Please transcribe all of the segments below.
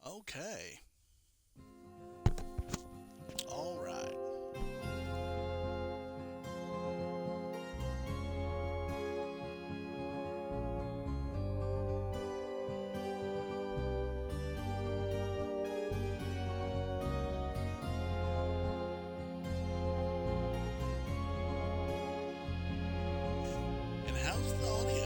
Okay. All right. And how's the audio?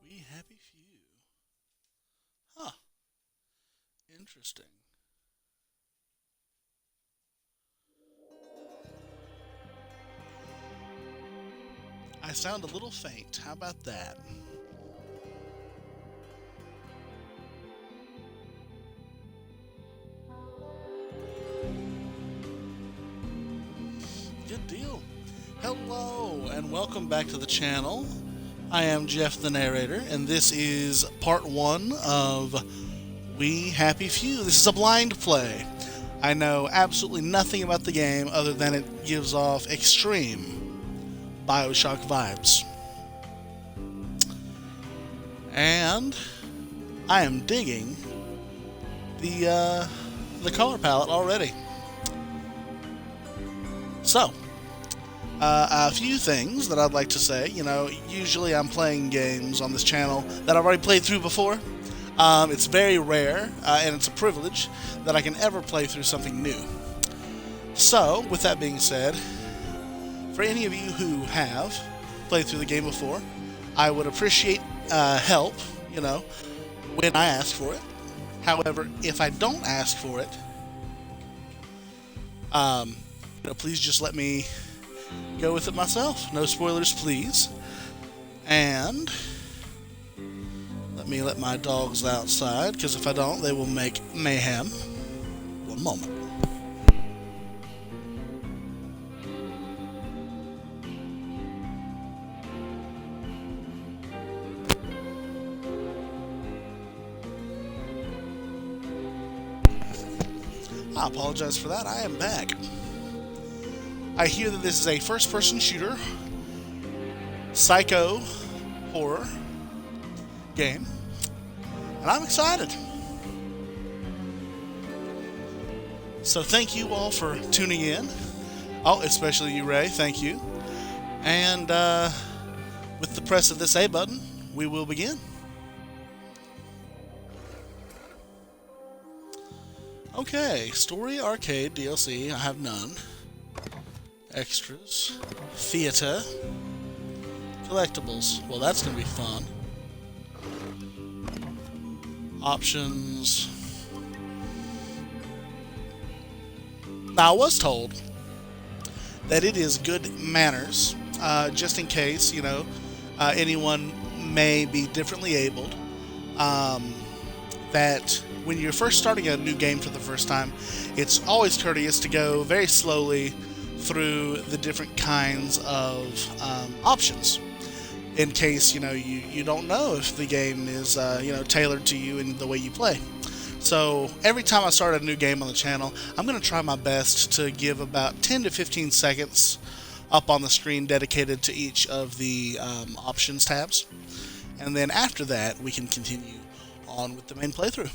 We happy few. Huh. Interesting. I sound a little faint. How about that? Good deal. Hello, and welcome back to the channel. I am Jeff the Narrator, and this is part one of We Happy Few. This is a blind play. I know absolutely nothing about the game other than it gives off extreme Bioshock vibes. And I am digging the color palette already. So, a few things that I'd like to say. Usually I'm playing games on this channel that I've already played through before. It's very rare, and it's a privilege that I can ever play through something new. So, with that being said, for any of you who have played through the game before, I would appreciate help, when I ask for it. However, if I don't ask for it, please just let me go with it myself. No spoilers, please. And let my dogs outside, because if I don't, they will make mayhem. One moment. I apologize for that. I am back. I hear that this is a first-person shooter, psycho horror game, and I'm excited. So thank you all for tuning in. Oh, especially you, Ray. Thank you. And with the press of this A button, we will begin. Okay, Story Arcade DLC. I have none. Extras. Theater. Collectibles. Well, that's going to be fun. Options. Now, I was told that it is good manners, just in case, anyone may be differently abled, that when you're first starting a new game for the first time, it's always courteous to go very slowly through the different kinds of options, in case you don't know if the game is tailored to you and the way you play. So every time I start a new game on the channel, I'm going to try my best to give about 10 to 15 seconds up on the screen dedicated to each of the options tabs, and then after that we can continue on with the main playthrough.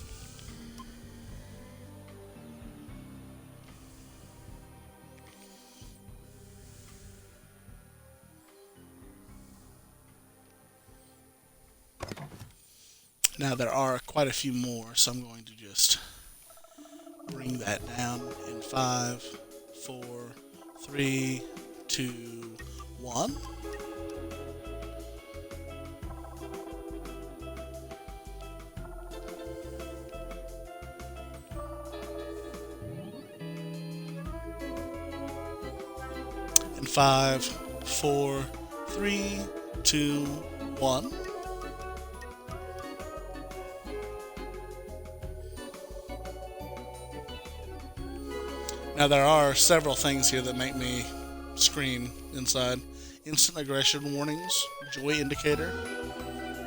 Now there are quite a few more, so I'm going to just bring that down in 5, 4, 3, 2, 1. In 5, 4, 3, 2, 1. Now there are several things here that make me scream inside. Instant aggression warnings, joy indicator.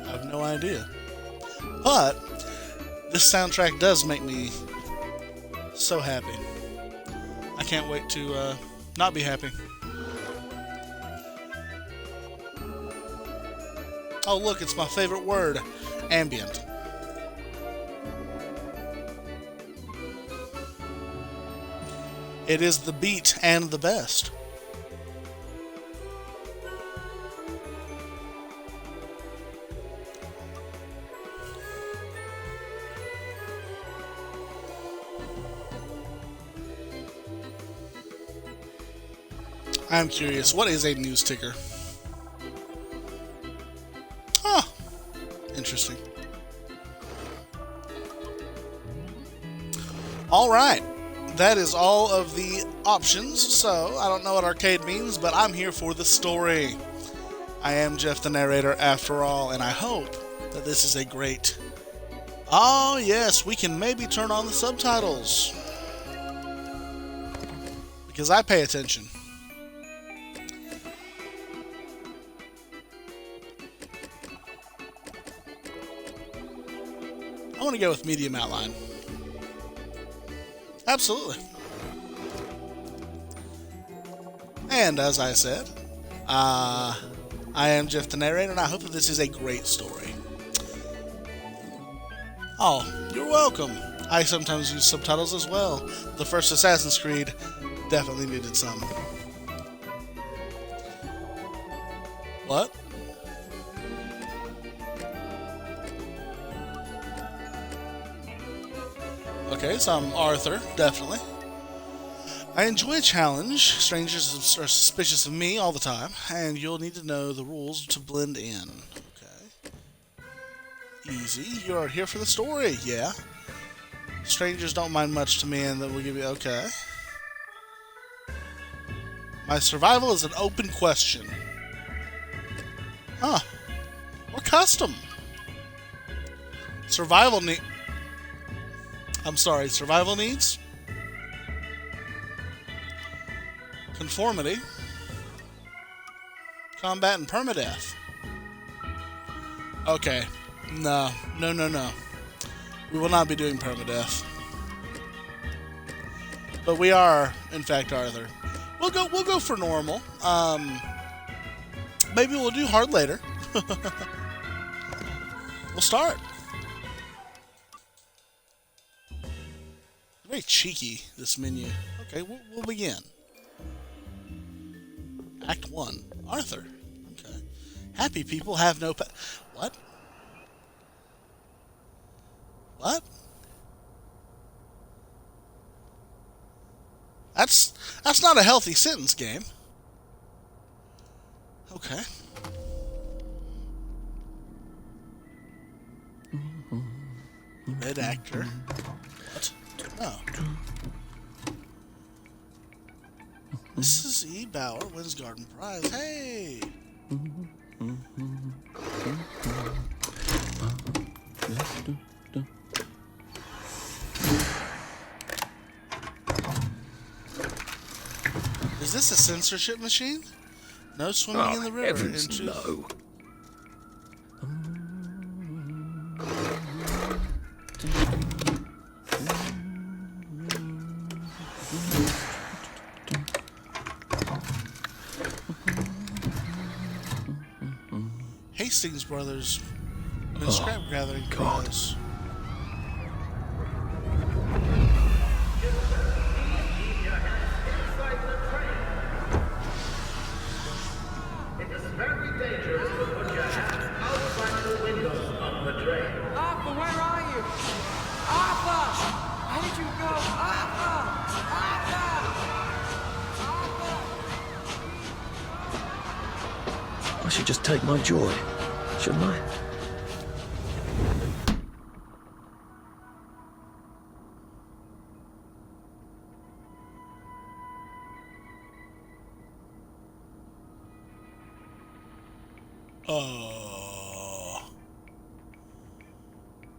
I have no idea. But This soundtrack does make me so happy. I can't wait to not be happy. Oh look, it's my favorite word, ambient. It is the beat and the best. I'm curious, what is a news ticker? Huh. Interesting. Alright. That is all of the options, so I don't know what arcade means, but I'm here for the story. I am Jeff the narrator after all, and I hope that this is a great... Oh yes, we can maybe turn on the subtitles. Because I pay attention. I want to go with medium outline. Absolutely. And as I said, I am Jeff the narrator, and I hope that this is a great story. Oh, you're welcome. I sometimes use subtitles as well. The first Assassin's Creed definitely needed some. What? Okay, so I'm Arthur, definitely. I enjoy a challenge. Strangers are suspicious of me all the time, and you'll need to know the rules to blend in. Okay. Easy. You're here for the story, yeah. Strangers don't mind much to me, and then we'll give you... Okay. My survival is an open question. Huh. Or custom. Survival needs. Conformity. Combat and permadeath. Okay. No. We will not be doing permadeath. But we are, in fact, Arthur. We'll go for normal. Maybe we'll do hard later. We'll start. Very cheeky, this menu. Okay, we'll begin. Act 1. Arthur. Okay. Happy people have no What? What? That's not a healthy sentence, game. Okay. Red actor. What? Oh. This is E. Bauer wins Garden Prize. Hey! Is this a censorship machine? No swimming in the river. Heavens, no. Hastings Brothers win scrap gathering prize. I should just take my joy, shouldn't I?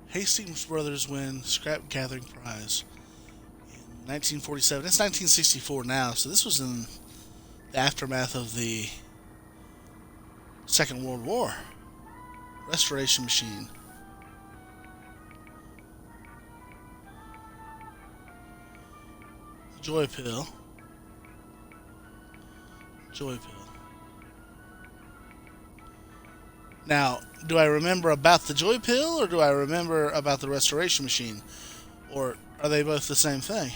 Hastings Brothers win scrap gathering prize in 1947. It's 1964 now, so this was in the aftermath of the Second World War. Restoration machine. Joy pill. Joy pill. Now, do I remember about the joy pill, or do I remember about the restoration machine? Or are they both the same thing?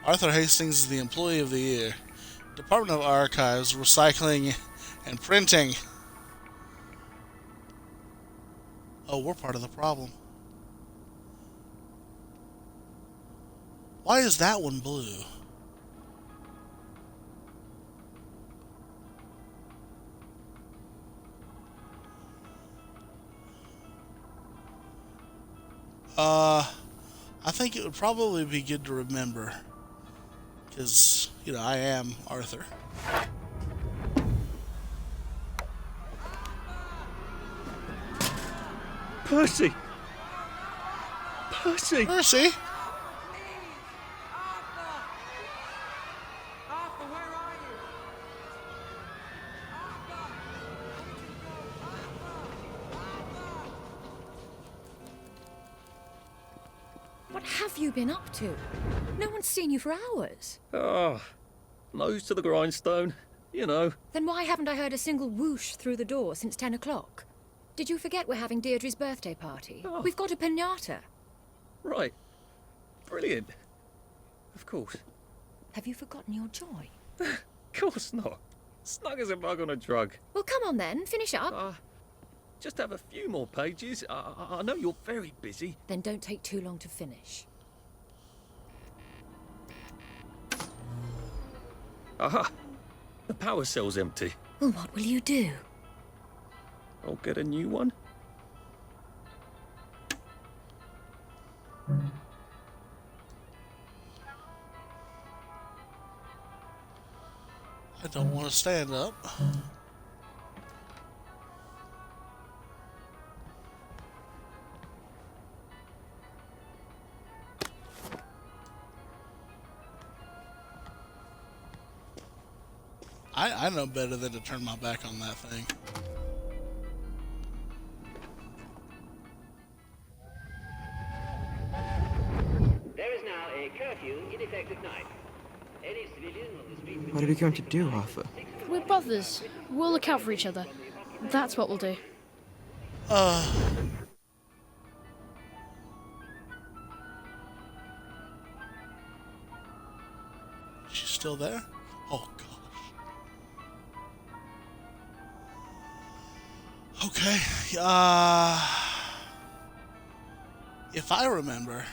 Arthur Hastings is the Employee of the Year. Department of Archives, Recycling, and Printing. Oh, we're part of the problem. Why is that one blue? I think it would probably be good to remember. Because, I am Arthur. Percy! Percy! Percy? Arthur, where are you? What have you been up to? No one's seen you for hours. Ah, nose to the grindstone. You know. Then why haven't I heard a single whoosh through the door since 10 o'clock? Did you forget we're having Deirdre's birthday party? Oh. We've got a piñata. Right. Brilliant. Of course. Have you forgotten your joy? Of course not. Snug as a bug on a drug. Well, come on then, finish up. Just have a few more pages. I know you're very busy. Then don't take too long to finish. Aha! The power cell's empty. Well, what will you do? I'll get a new one. I don't want to stand up. I know better than to turn my back on that thing. There is now a curfew in effect at night. Any civilian on the street... What are we going to do, Arthur? We're brothers. We'll look out for each other. That's what we'll do. She's still there? Oh, gosh. Okay, if I remember,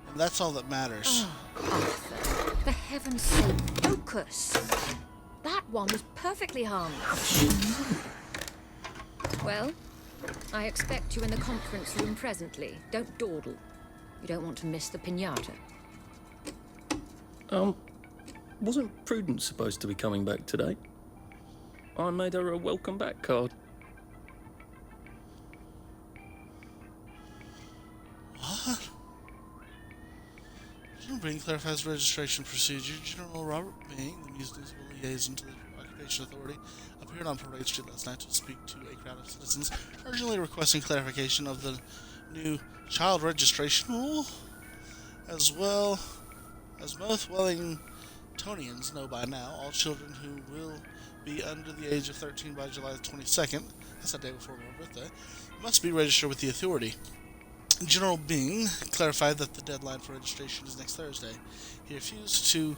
and that's all that matters. Arthur, for heaven's sake, focus. That one was perfectly harmless. Well, I expect you in the conference room presently. Don't dawdle. You don't want to miss the piñata. Wasn't Prudence supposed to be coming back today? I made her a welcome back card. What? General Bing clarifies registration procedure. General Robert Bing, the municipal liaison to the Occupation Authority, appeared on Parade Street last night to speak to a crowd of citizens, urgently requesting clarification of the new child registration rule, as well as most Wellingtonians know by now. All children who will be under the age of 13 by July 22nd, that's the day before my birthday, must be registered with the authority. General Bing clarified that the deadline for registration is next Thursday. He refused to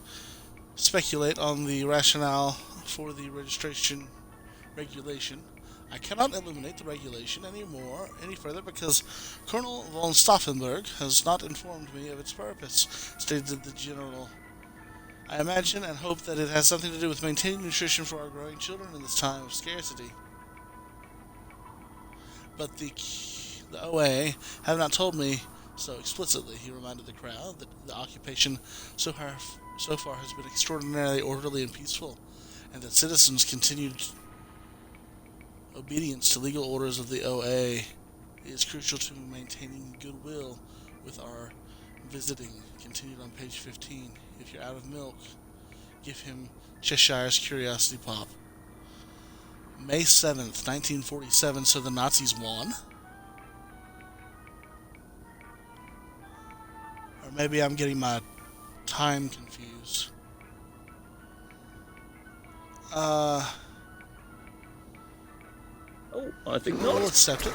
speculate on the rationale for the registration regulation. I cannot illuminate the regulation any further because Colonel von Stauffenberg has not informed me of its purpose, stated the general. I imagine and hope that it has something to do with maintaining nutrition for our growing children in this time of scarcity. But the OA have not told me so explicitly, he reminded the crowd, that the occupation so far has been extraordinarily orderly and peaceful, and that citizens' continued obedience to legal orders of the OA is crucial to maintaining goodwill with our visiting. Continued on page 15. If you're out of milk, give him Cheshire's Curiosity Pop. May 7th, 1947, so the Nazis won? Or maybe I'm getting my time confused. Oh, I think We'll not. accept it.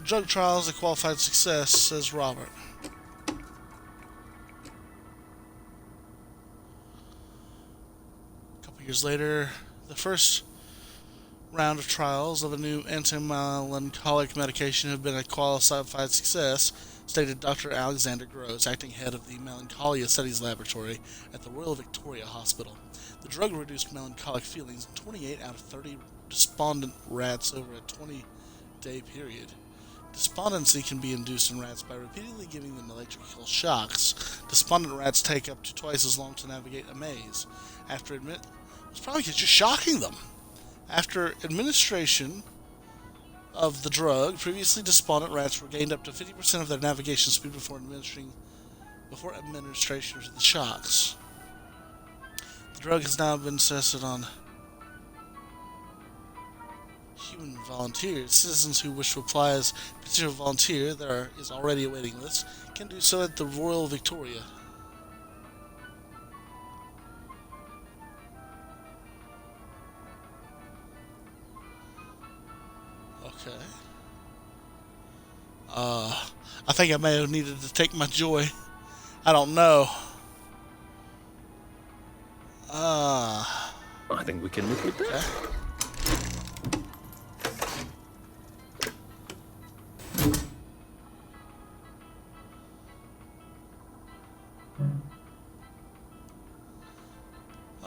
Drug trials a qualified success, says Robert. A couple years later, the first round of trials of a new anti-melancholic medication have been a qualified success, stated Dr. Alexander Gross, acting head of the Melancholia Studies Laboratory at the Royal Victoria Hospital. The drug reduced melancholic feelings in 28 out of 30 despondent rats over a 20-day period. Despondency can be induced in rats by repeatedly giving them electrical shocks. Despondent rats take up to twice as long to navigate a maze. It's probably just shocking them. After administration of the drug, previously despondent rats regained up to 50% of their navigation speed before administration of the shocks. The drug has now been tested on human volunteers. Citizens who wish to apply as potential volunteer, there is already a waiting list, can do so at the Royal Victoria. Okay. I think I may have needed to take my joy. I don't know. I think we can live with that.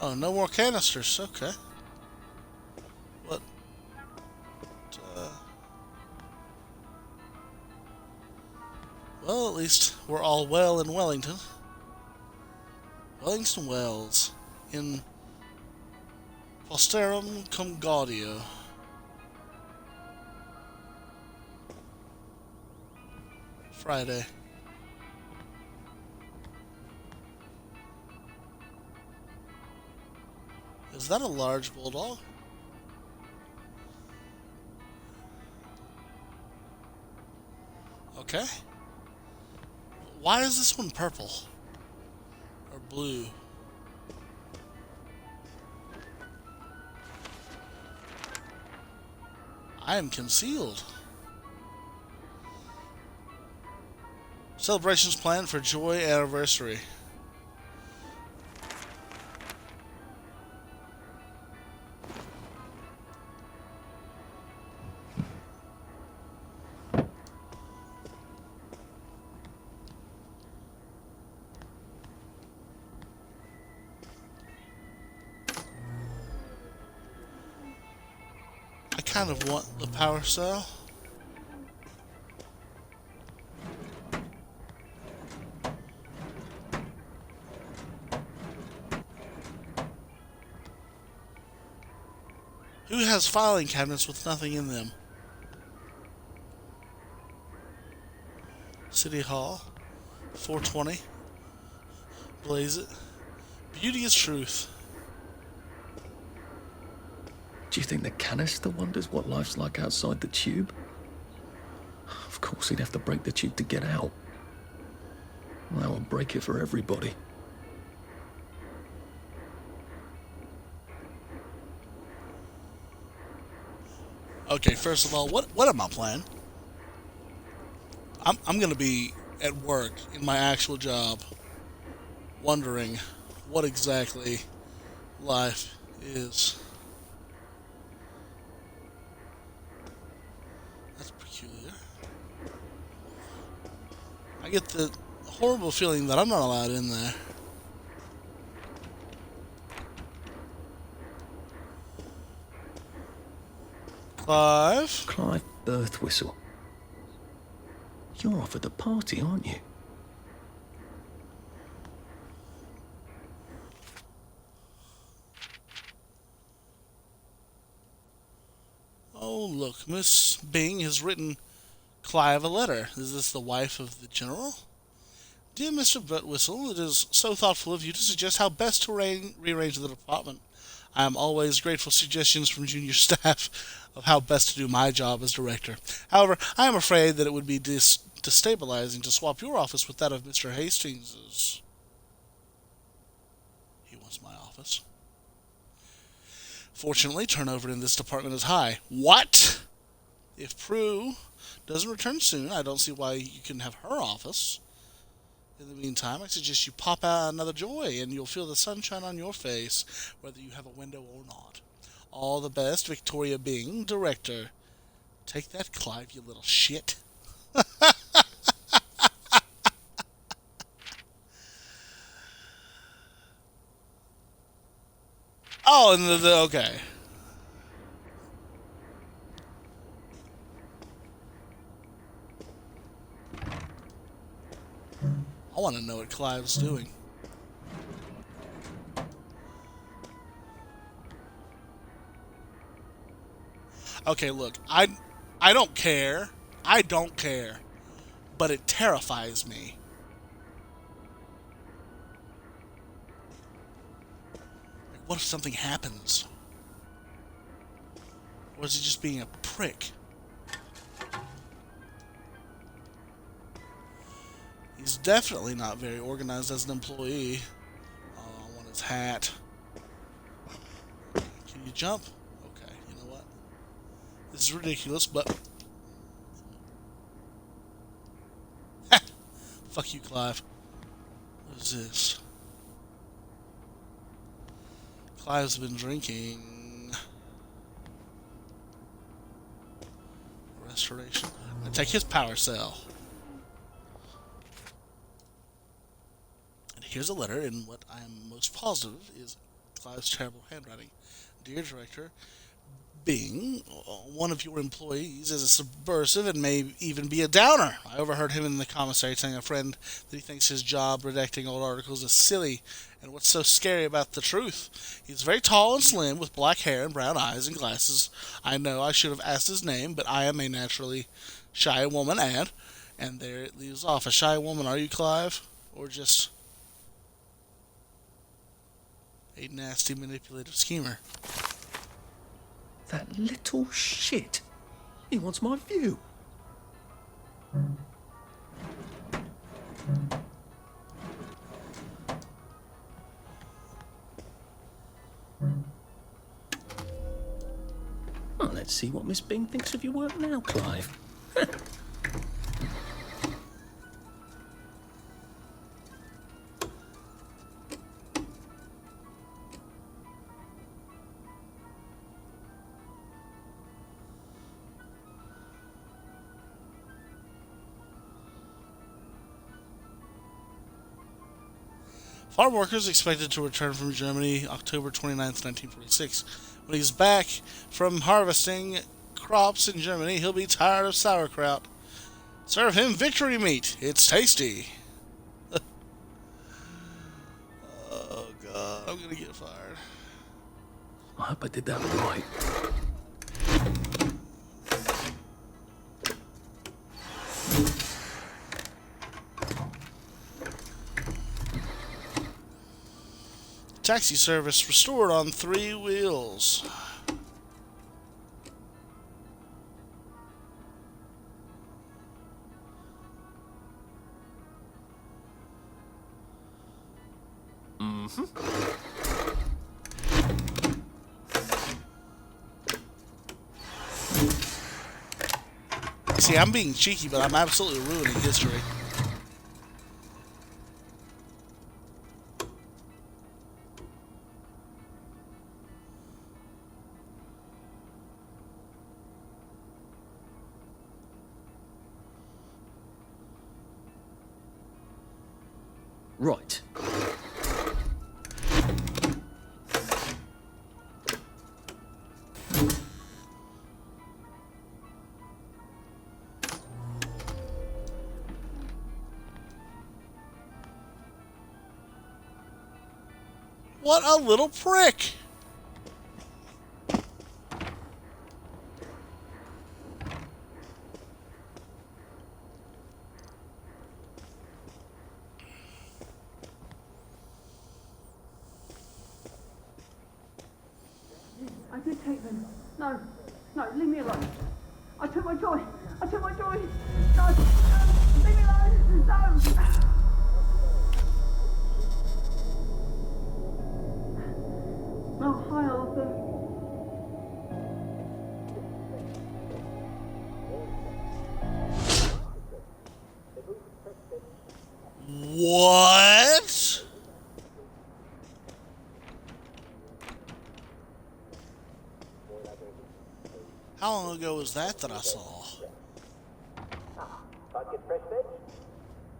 Oh, no more canisters. Okay. What? Well, at least we're all well in Wellington. Wellington Wells in Posterum cum Gaudio. Friday. Is that a large bulldog? Okay. Why is this one purple? Or blue? I am concealed. Celebrations planned for Joy Anniversary. I kind of want the power cell. Who has filing cabinets with nothing in them? City Hall. 420. Blaze it. Beauty is truth. Do you think the canister wonders what life's like outside the tube? Of course he'd have to break the tube to get out. That would break it for everybody. Okay, first of all, what am I playing? I'm gonna be at work in my actual job, wondering what exactly life is. That's peculiar. I get the horrible feeling that I'm not allowed in there. Clive? Clive Birthwhistle. You're off at the party, aren't you? Oh, look, Miss Bing has written Clive a letter. Is this the wife of the general? Dear Mr. Buttwhistle, it is so thoughtful of you to suggest how best to rearrange the department. I am always grateful for suggestions from junior staff of how best to do my job as director. However, I am afraid that it would be destabilizing to swap your office with that of Mr. Hastings's. He wants my office. Fortunately, turnover in this department is high. What? If Prue doesn't return soon, I don't see why you can have her office. In the meantime, I suggest you pop out another joy, and you'll feel the sunshine on your face, whether you have a window or not. All the best, Victoria Bing, Director. Take that, Clive, you little shit. Oh, and okay. I want to know what Clive's doing. Okay, look, I don't care. I don't care. But it terrifies me. Like, what if something happens? Or is he just being a prick? He's definitely not very organized as an employee. Oh, I want his hat. Can you jump? Okay, you know what? This is ridiculous, but... Fuck you, Clive. What is this? Clive's been drinking. Restoration. I take his power cell. And here's a letter in what I am most positive is Clive's terrible handwriting. Dear Director, Bing, one of your employees is a subversive and may even be a downer. I overheard him in the commissary telling a friend that he thinks his job redacting old articles is silly. And what's so scary about the truth? He's very tall and slim, with black hair and brown eyes and glasses. I know I should have asked his name, but I am a naturally shy woman, and there it leaves off. A shy woman, are you, Clive? Or just a nasty, manipulative schemer? That little shit. He wants my view. Well, let's see what Miss Bing thinks of your work now, Clive. Farm workers expected to return from Germany October 29th, 1946. When he's back from harvesting crops in Germany, he'll be tired of sauerkraut. Serve him victory meat. It's tasty. Oh, God. I'm going to get fired. I hope I did that right. Taxi service restored on 3 wheels. See, I'm being cheeky, but I'm absolutely ruining history. Right. What a little prick! I did take them. No, no, leave me alone. I took my joy. I took my joy. No, no, leave me alone. No. Oh, hi, Arthur. What? How long ago was that I saw? Target fresh veg?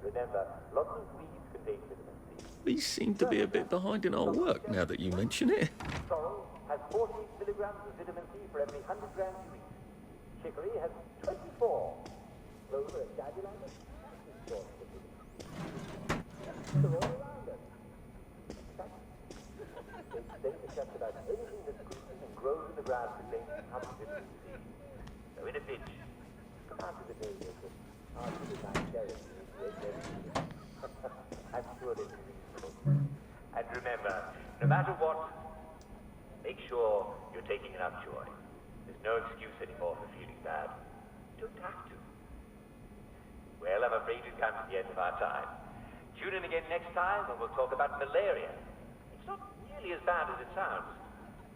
Remember, lots of weeds contain vitamin C. We seem to be a bit behind in our work now that you mention it. Sorrel has 40 milligrams of vitamin C for every 100 grams you eat. Chicory has 24. Clover and dandelion have 50 sources of vitamin C. They're all around us. In fact, they say that just about anything that produces and grows in the ground contains some vitamin C. So in a pinch, come out to the neighbors and ask for the nice cherries to eat their I'm sure they will be reasonable. And remember, no matter what, make sure you're taking enough joy. There's no excuse anymore for feeling bad. You don't have to. Well, I'm afraid we've come to the end of our time. Tune in again next time when we'll talk about malaria. It's not nearly as bad as it sounds.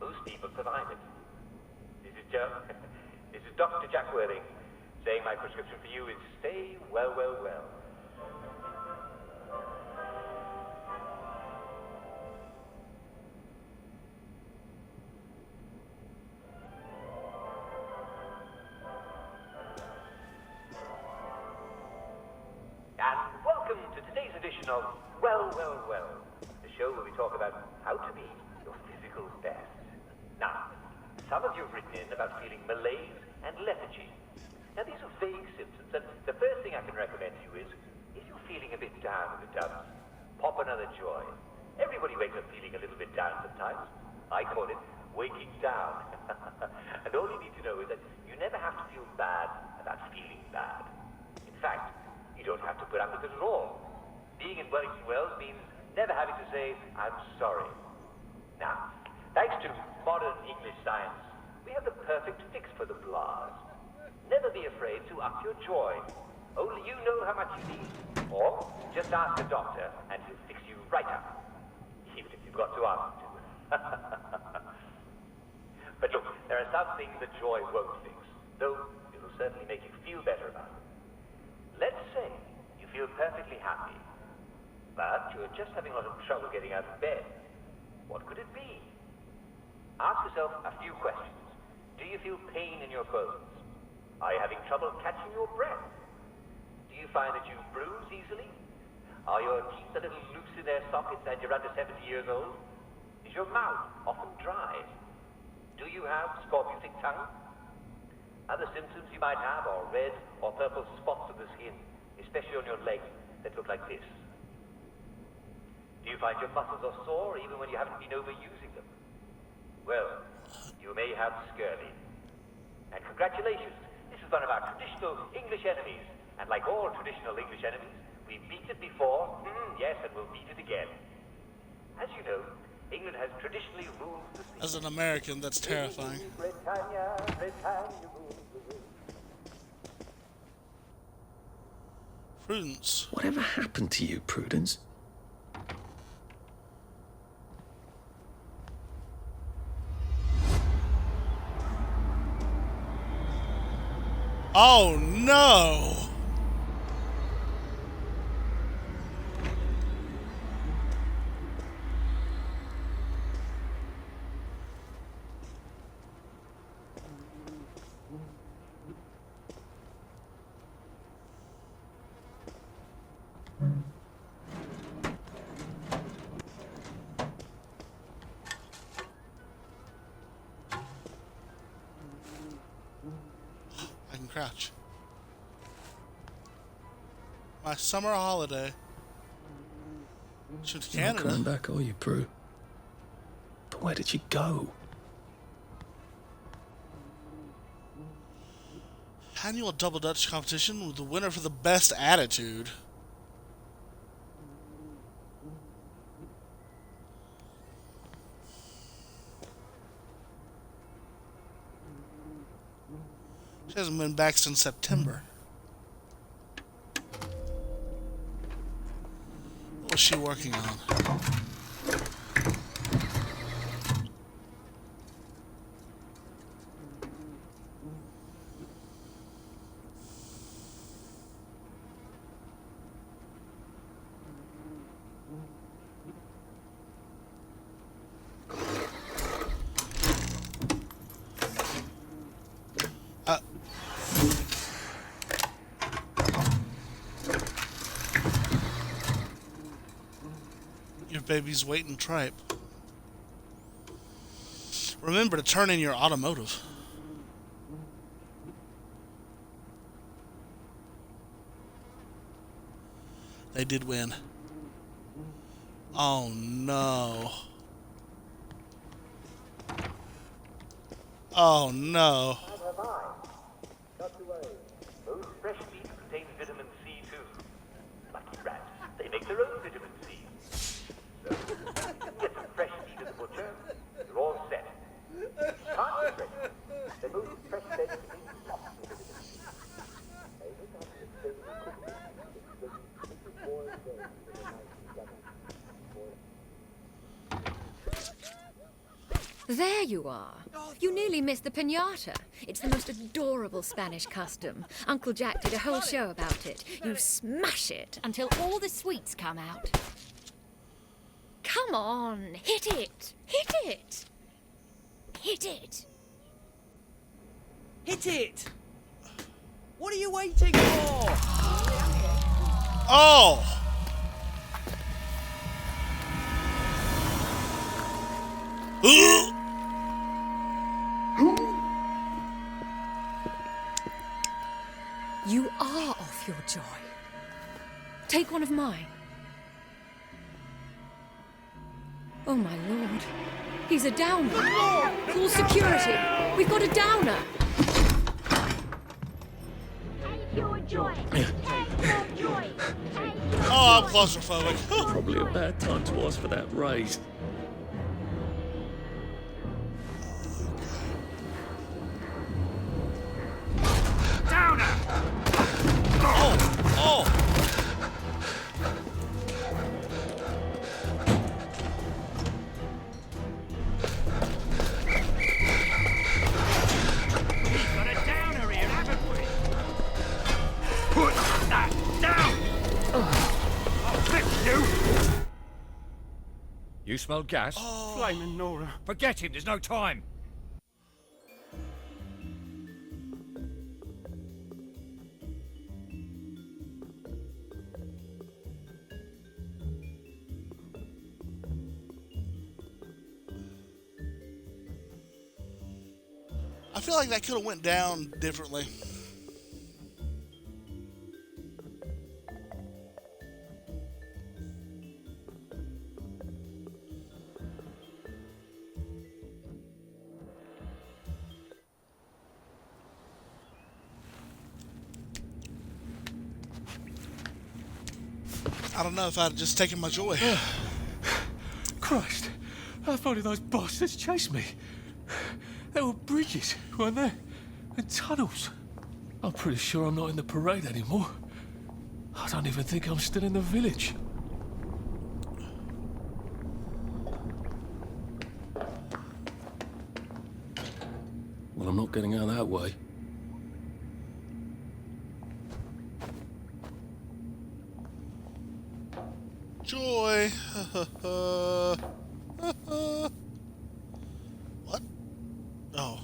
Most people survive it. This is this is Dr. Jack Worthing saying my prescription for you is stay well, well, well. And welcome to today's edition of Well, Well, Well, the show where we talk about how to be your physical best. Now, some of you have written in about feeling malaise and lethargy. Now, these are vague symptoms, and the first thing I can recommend to you is, if you're feeling a bit down in the dumps, pop another joy. Everybody wakes up feeling a little bit down sometimes. I call it waking down. And all you need to know is that you never have to feel bad about feeling bad. In fact, you don't have to put up with it at all. Being in Wellington Wells means never having to say, I'm sorry. Now, thanks to modern English science, we have the perfect fix for the blahs. Never be afraid to up your joy. Only you know how much you need. Or just ask the doctor and he'll fix you right up. Even if you've got to ask him to. But look, there are some things that joy won't fix, though it'll certainly make you feel better about it. Let's say you feel perfectly happy, but you're just having a lot of trouble getting out of bed. What could it be? Ask yourself a few questions. Do you feel pain in your bones? Are you having trouble catching your breath? Do you find that you bruise easily? Are your teeth a little loose in their sockets and you're under 70 years old? Is your mouth often dry? Do you have scorbutic tongue? Other symptoms you might have are red or purple spots on the skin, especially on your legs that look like this. Do you find your muscles are sore even when you haven't been overusing them? Well, you may have scurvy. And congratulations, this is one of our traditional English enemies. And like all traditional English enemies, we've beat it before, yes, and we'll beat it again. As you know, England has traditionally ruled the sea. As an American, that's terrifying. Britannia, Britannia rules the world. Prudence. Whatever happened to you, Prudence? Oh no! I can crouch. My summer holiday. To You're not Canada. coming back, are you, Prue? But where did you go? Annual Double Dutch competition with the winner for the best attitude. hasn't been back since September. What was she working on? Your baby's waiting tripe. Remember to turn in your automotive. They did win. Oh no. Oh no. Not to worry. Those fresh meats contain vitamin C too. Lucky rats. They make their own vitamin C. So, get some fresh meat at the butcher. You're all set. Can't be fresh. They move fresh veg into lots of vitamin C. Every time you say you cook it, it's boiled veg with a nice yummy. There you are. You nearly missed the piñata. It's the most adorable Spanish custom. Uncle Jack did a whole show about it. You smash it until all the sweets come out. Come on, hit it! Hit it! Hit it! Hit it! What are you waiting for? Oh! You are off your joy. Take one of mine. Oh my lord. He's a downer. Call security. We've got a downer. Take your joy. Take your joy. Oh, I'm claustrophobic. Probably a bad time to ask for that raise. You smell gas? Flaming Nora. Forget him, there's no time. I feel like that could have went down differently. I don't know if I'd just taken my joy. Christ, how far did those bastards chase me? There were bridges, weren't there? And tunnels. I'm pretty sure I'm not in the parade anymore. I don't even think I'm still in the village. Well, I'm not getting out that way. Joy. What? Oh.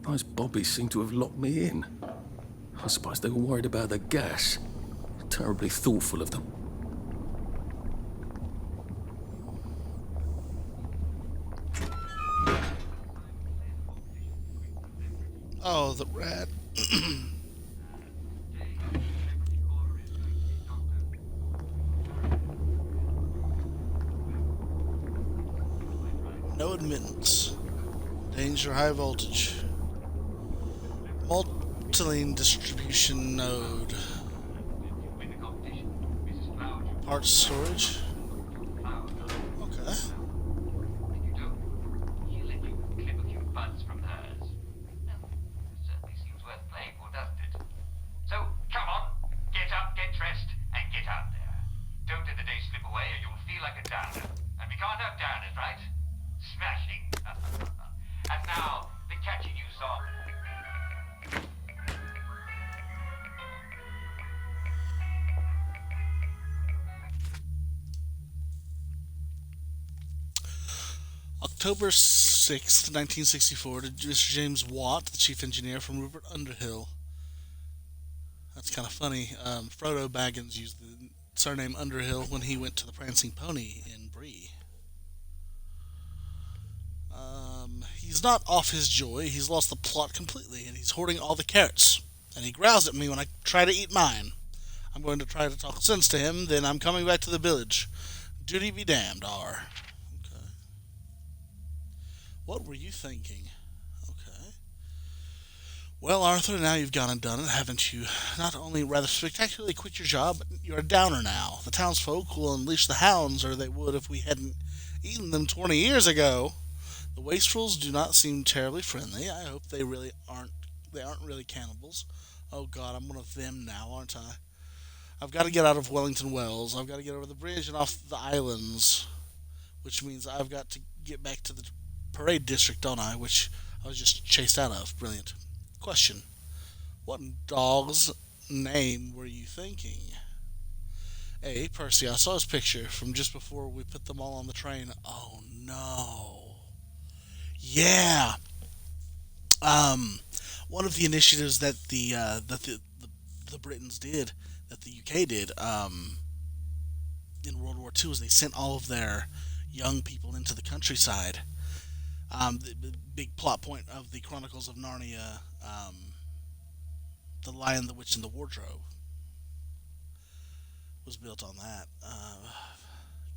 Those bobbies seem to have locked me in. I suppose they were worried about the gas. Terribly thoughtful of them. Oh, the rat. No admittance. Danger high voltage. Multiline distribution node. Parts storage. Okay. So, come on, get up, get dressed, and get out there. Don't let the day slip away or you'll feel like a downer. And we can't have downers, right? Smashing. And now, the catchy new song. October 6th, 1964, to Mr. James Watt, the chief engineer from Rupert Underhill. That's kind of funny. Frodo Baggins used the surname Underhill when he went to the Prancing Pony in Bree. He's not off his joy. He's lost the plot completely, and he's hoarding all the carrots. And he growls at me when I try to eat mine. I'm going to try to talk sense to him, then I'm coming back to the village. Duty be damned, R. Okay. What were you thinking? Okay. Well, Arthur, now you've gone and done it, haven't you? Not only rather spectacularly quit your job, but you're a downer now. The townsfolk will unleash the hounds, or they would if we hadn't eaten them 20 years ago. The wastrels do not seem terribly friendly. I hope they aren't really cannibals. Oh God, I'm one of them now, aren't I? I've got to get out of Wellington Wells. I've got to get over the bridge and off the islands, which means I've got to get back to the parade district, don't I? Which I was just chased out of. Brilliant. Question. What in dog's name were you thinking? A. Percy, I saw his picture from just before we put them all on the train. Oh no. Yeah. One of the initiatives that the Britons did, that the UK did, in World War II, is they sent all of their young people into the countryside. The big plot point of the Chronicles of Narnia, The Lion, the Witch, and the Wardrobe, was built on that.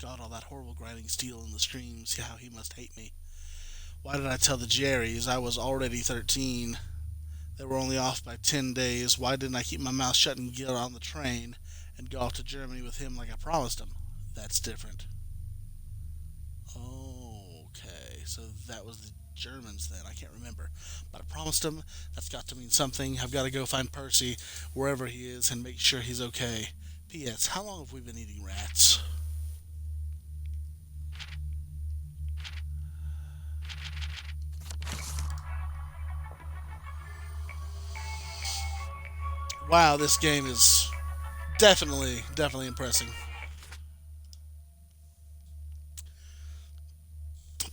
God, all that horrible grinding steel in the streams, how he must hate me. Why did I tell the Jerrys? I was already 13. They were only off by 10 days. Why didn't I keep my mouth shut and get on the train and go off to Germany with him like I promised him? That's different. Okay, so that was the Germans then. I can't remember. But I promised him. That's got to mean something. I've got to go find Percy wherever he is and make sure he's okay. P.S. How long have we been eating rats? Wow, this game is definitely impressing.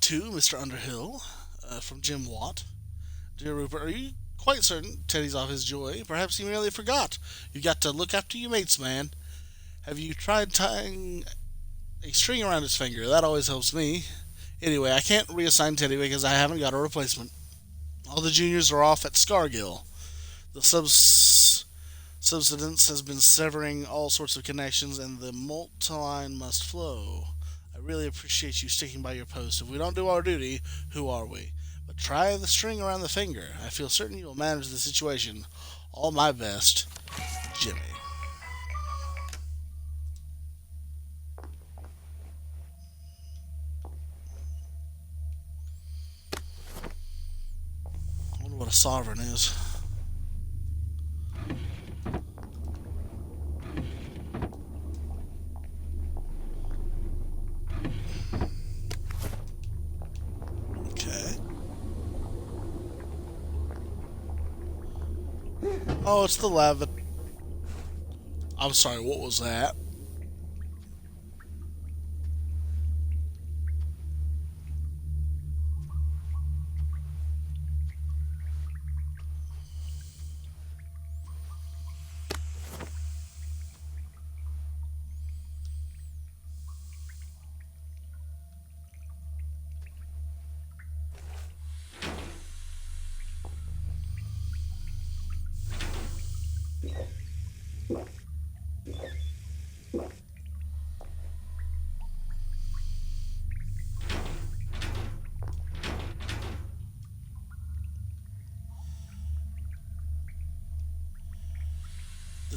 2, Mr. Underhill, from Jim Watt. Dear Rupert, are you quite certain Teddy's off his joy? Perhaps he merely forgot. You got to look after your mates, man. Have you tried tying a string around his finger? That always helps me. Anyway, I can't reassign Teddy because I haven't got a replacement. All the juniors are off at Scargill. The subsidence has been severing all sorts of connections, and the multiline must flow. I really appreciate you sticking by your post. If we don't do our duty, who are we? But try the string around the finger. I feel certain you will manage the situation. All my best, Jimmy. I wonder what a sovereign is. Oh, it's the lava. I'm sorry, what was that?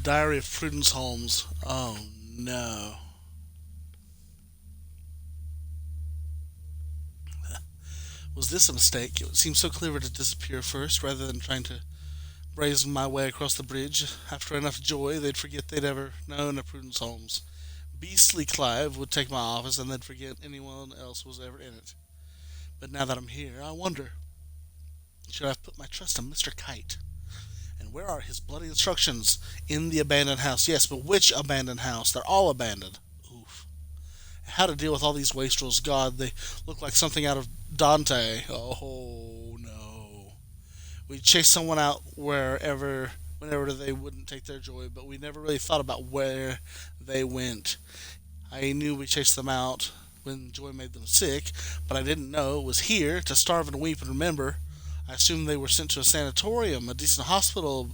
Diary of Prudence Holmes. Oh no. Was this a mistake? It seemed so clever to disappear first rather than trying to brazen my way across the bridge. After enough joy, they'd forget they'd ever known a Prudence Holmes. Beastly Clive would take my office and they'd forget anyone else was ever in it. But now that I'm here, I wonder, should I have put my trust in Mr. Kite? And where are his bloody instructions? In the abandoned house. Yes, but which abandoned house? They're all abandoned. Oof. How to deal with all these wastrels. God, they look like something out of Dante. Oh, no. We chased someone out whenever they wouldn't take their joy, but we never really thought about where they went. I knew we chased them out when joy made them sick, but I didn't know it was here to starve and weep and remember. I assumed they were sent to a sanatorium, a decent hospital.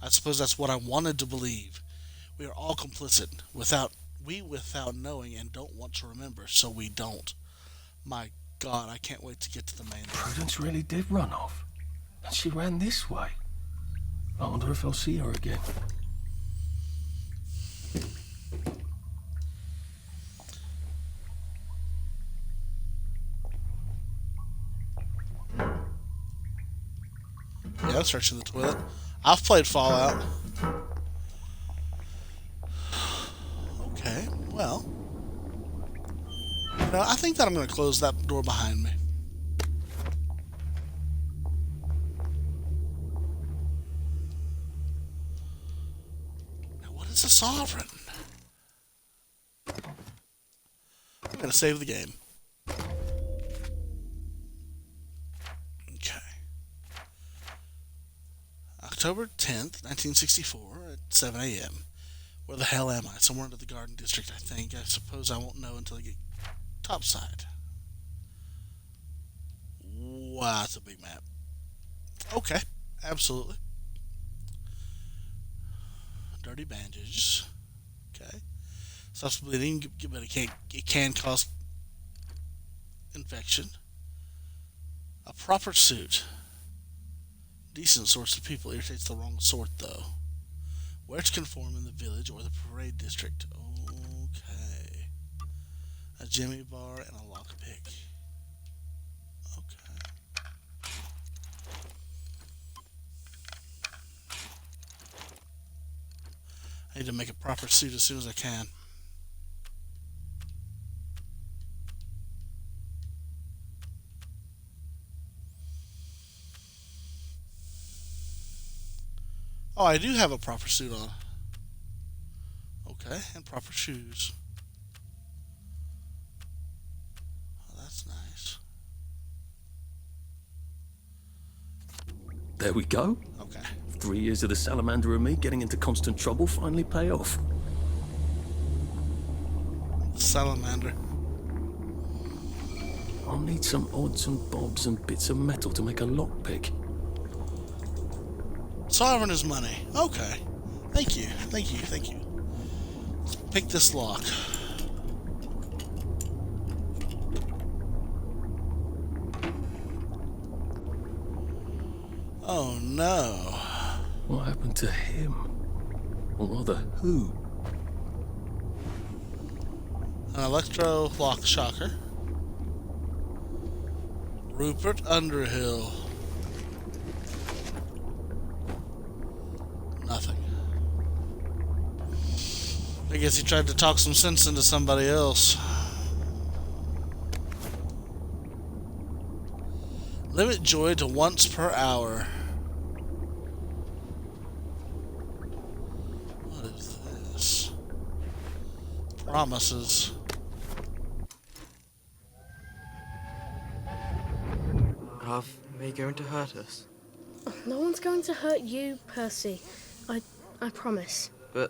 I suppose that's what I wanted to believe. We are all complicit, without knowing, and don't want to remember, so we don't. My God, I can't wait to get to the main. Prudence really did run off, and she ran this way. I wonder if I'll see her again. Yeah, I'm searching the toilet. I've played Fallout. Okay, well. You know, I think that I'm going to close that door behind me. Now, what is a sovereign? I'm going to save the game. October 10th, 1964, at 7 a.m. Where the hell am I? Somewhere into the Garden District, I think. I suppose I won't know until I get topside. Wow, that's a big map. Okay, absolutely. Dirty bandages. Okay. Stops bleeding, but it can cause infection. A proper suit. Decent sorts of people. Irritates the wrong sort, though. Where to conform in the village or the parade district? Okay. A Jimmy bar and a lockpick. Okay. I need to make a proper suit as soon as I can. Oh, I do have a proper suit on. Okay, and proper shoes. Oh, that's nice. There we go. Okay. 3 years of the salamander and me getting into constant trouble finally pay off. Salamander. I'll need some odds and bobs and bits of metal to make a lockpick. Sovereign is money. Okay. Thank you. Thank you. Thank you. Let's pick this lock. Oh no. What happened to him? Or rather, who? An electro lock shocker. Rupert Underhill. Nothing. I guess he tried to talk some sense into somebody else. Limit joy to once per hour. What is this? Promises. Are they going to hurt us? No one's going to hurt you, Percy. I promise. But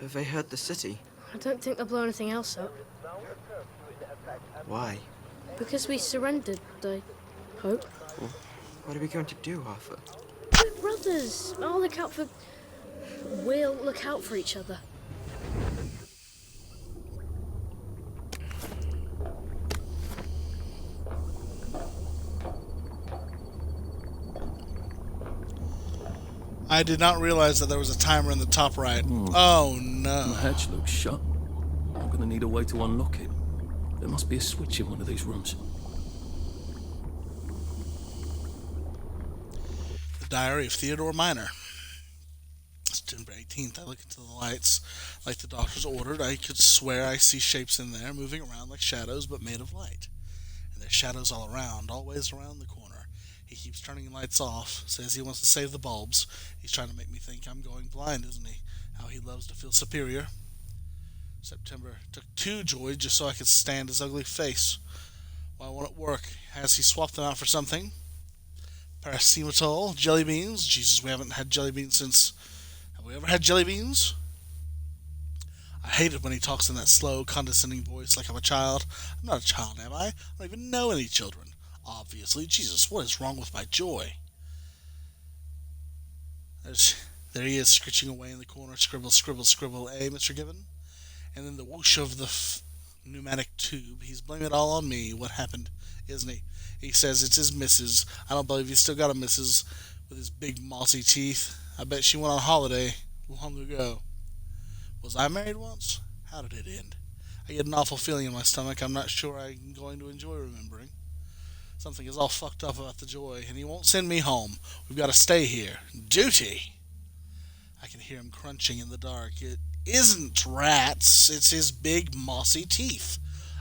have they hurt the city? I don't think they'll blow anything else up. Why? Because we surrendered, I hope. Well, what are we going to do, Arthur? We're brothers. We'll look out for each other. I did not realize that there was a timer in the top right. Oh no. The hatch looks shut. I'm gonna need a way to unlock it. There must be a switch in one of these rooms. The Diary of Theodore Miner. September 18th. I look into the lights like the doctors ordered. I could swear I see shapes in there moving around like shadows but made of light. And there's shadows all around, always around the corner. He keeps turning lights off, says he wants to save the bulbs. He's trying to make me think I'm going blind, isn't he? How he loves to feel superior. September took 2 joy just so I could stand his ugly face. While I won't work, has he swapped them out for something? Paracetamol, jelly beans. Jesus, we haven't had jelly beans since... Have we ever had jelly beans? I hate it when he talks in that slow, condescending voice like I'm a child. I'm not a child, am I? I don't even know any children. Obviously. Jesus, what is wrong with my joy? There he is, scritching away in the corner. Scribble, scribble, scribble. Mr. Gibbon? And then the whoosh of the pneumatic tube. He's blaming it all on me. What happened, isn't he? He says it's his missus. I don't believe he's still got a missus with his big mossy teeth. I bet she went on holiday long ago. Was I married once? How did it end? I get an awful feeling in my stomach. I'm not sure I'm going to enjoy remembering. Something is all fucked up about the joy, and he won't send me home. We've got to stay here. Duty! I can hear him crunching in the dark. It isn't rats. It's his big mossy teeth.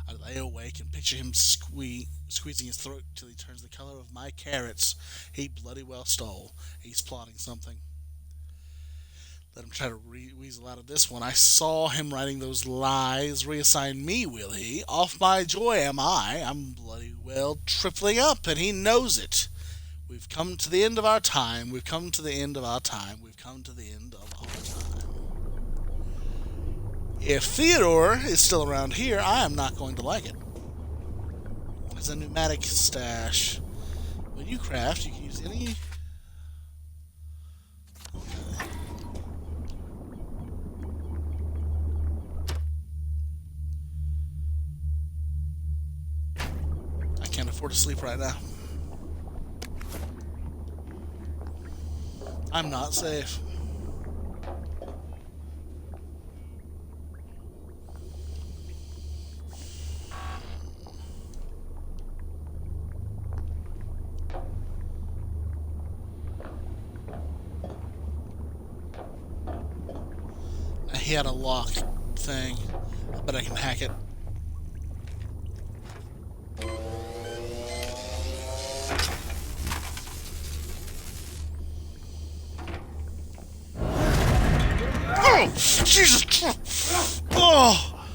I lay awake and picture him squeezing his throat till he turns the color of my carrots he bloody well stole. He's plotting something. Let him try to weasel out of this one. I saw him writing those lies. Reassign me, will he? Off my joy am I. I'm bloody well tripling up, and he knows it. We've come to the end of our time. We've come to the end of our time. We've come to the end of our time. If Theodore is still around here, I am not going to like it. It's a pneumatic stash. When you craft, you can use any... I can't afford to sleep right now. I'm not safe. He had a lock thing, but I can hack it. Oh, Jesus! Oh!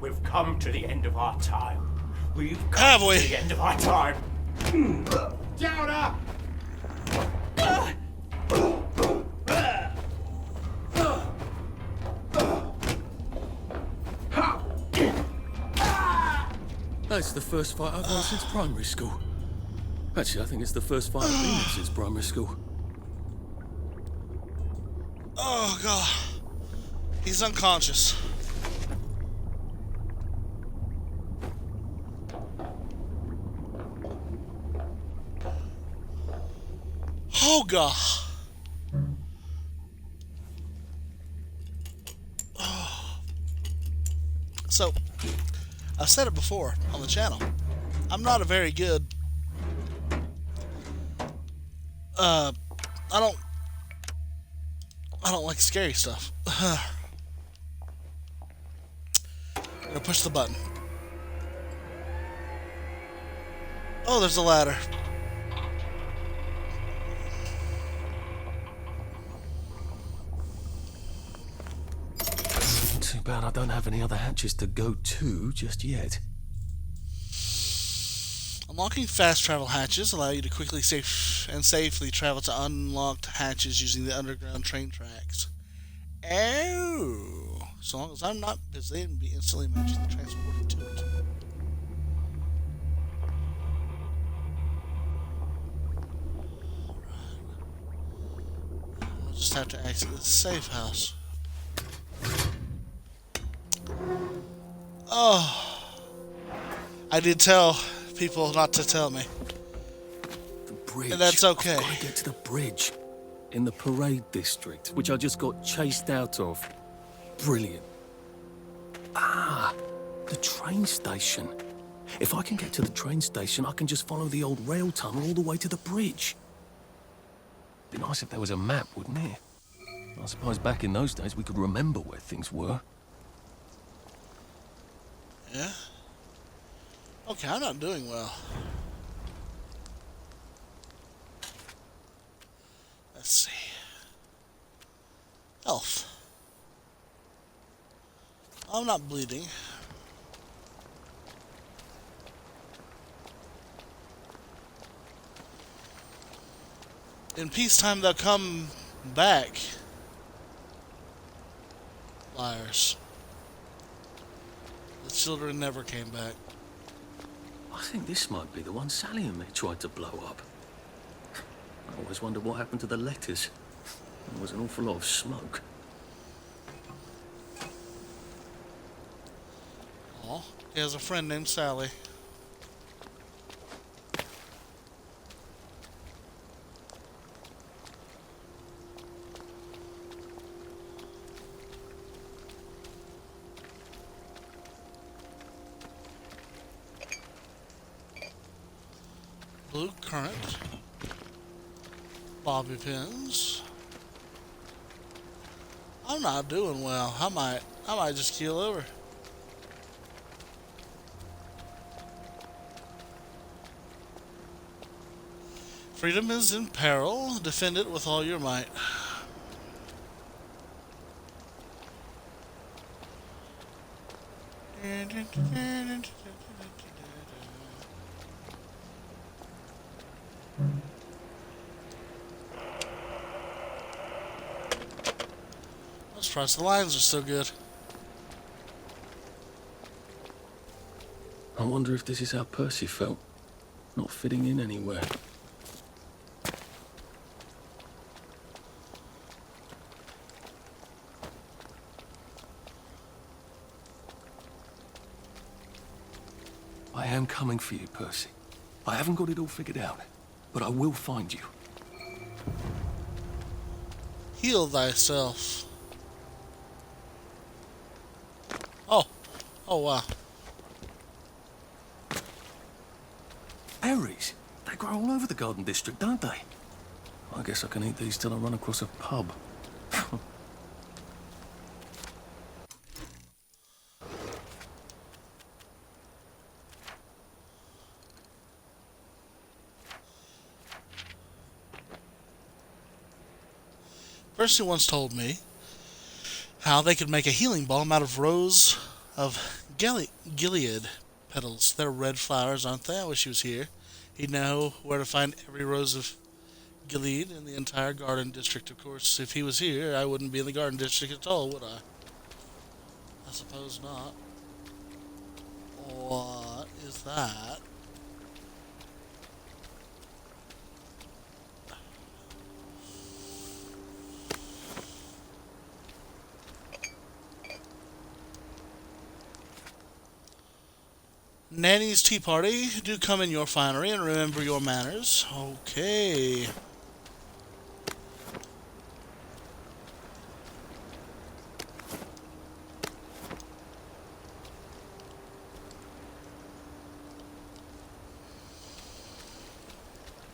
We've come to the end of our time. We've come to the end of our time. Down up! That's the first fight I've won since primary school. Actually, I think it's the first fight I've been in since primary school. Oh, God. He's unconscious. Oh, God. Oh. So, I've said it before on the channel. I'm not a very good... I don't like scary stuff. I'm gonna push the button. Oh, there's a ladder. Too bad I don't have any other hatches to go to just yet. Unlocking fast travel hatches allow you to quickly and safely travel to unlocked hatches using the underground train tracks. Oh! So long as I'm not busy and be instantly magically transported to it. We'll just have to exit the safe house. Oh! I did tell people not to tell me. The bridge. And that's okay. I've got to get to the bridge. in the Parade District, which I just got chased out of. Brilliant. Ah, the train station. If I can get to the train station, I can just follow the old rail tunnel all the way to the bridge. Be nice if there was a map, wouldn't it? I suppose back in those days we could remember where things were. Yeah? Okay, I'm not doing well. Let's see. Health. I'm not bleeding. In peacetime they'll come back. Liars. The children never came back. I think this might be the one Sally and me tried to blow up. I always wondered what happened to the letters. There was an awful lot of smoke. Oh, he has a friend named Sally. Blue currant, bobby pins. I'm not doing well. I might just keel over. Freedom is in peril. Defend it with all your might. I'm surprised the lines are so good. I wonder if this is how Percy felt. Not fitting in anywhere. I am coming for you, Percy. I haven't got it all figured out, but I will find you. Heal thyself. Oh. Oh, wow. Berries? They grow all over the Garden District, don't they? I guess I can eat these till I run across a pub. Percy once told me how they could make a healing balm out of rows of Gilead petals. They're red flowers, aren't they? I wish he was here. He'd know where to find every rose of Gilead in the entire Garden District. Of course, if he was here, I wouldn't be in the Garden District at all, would I? I suppose not. What is that? Nanny's tea party. Do come in your finery and remember your manners. Okay.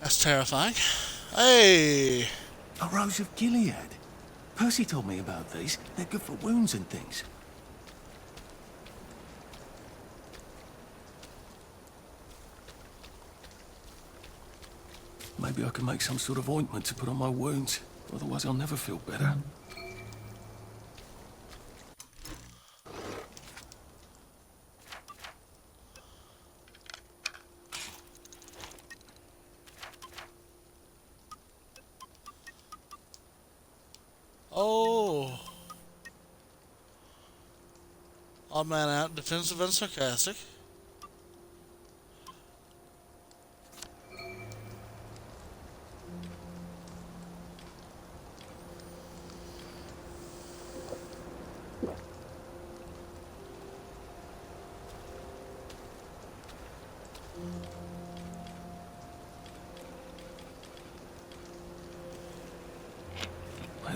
That's terrifying. Hey! A rose of Gilead. Percy told me about these. They're good for wounds and things. Maybe I can make some sort of ointment to put on my wounds. Otherwise I'll never feel better. Oh. Odd man out, defensive and sarcastic.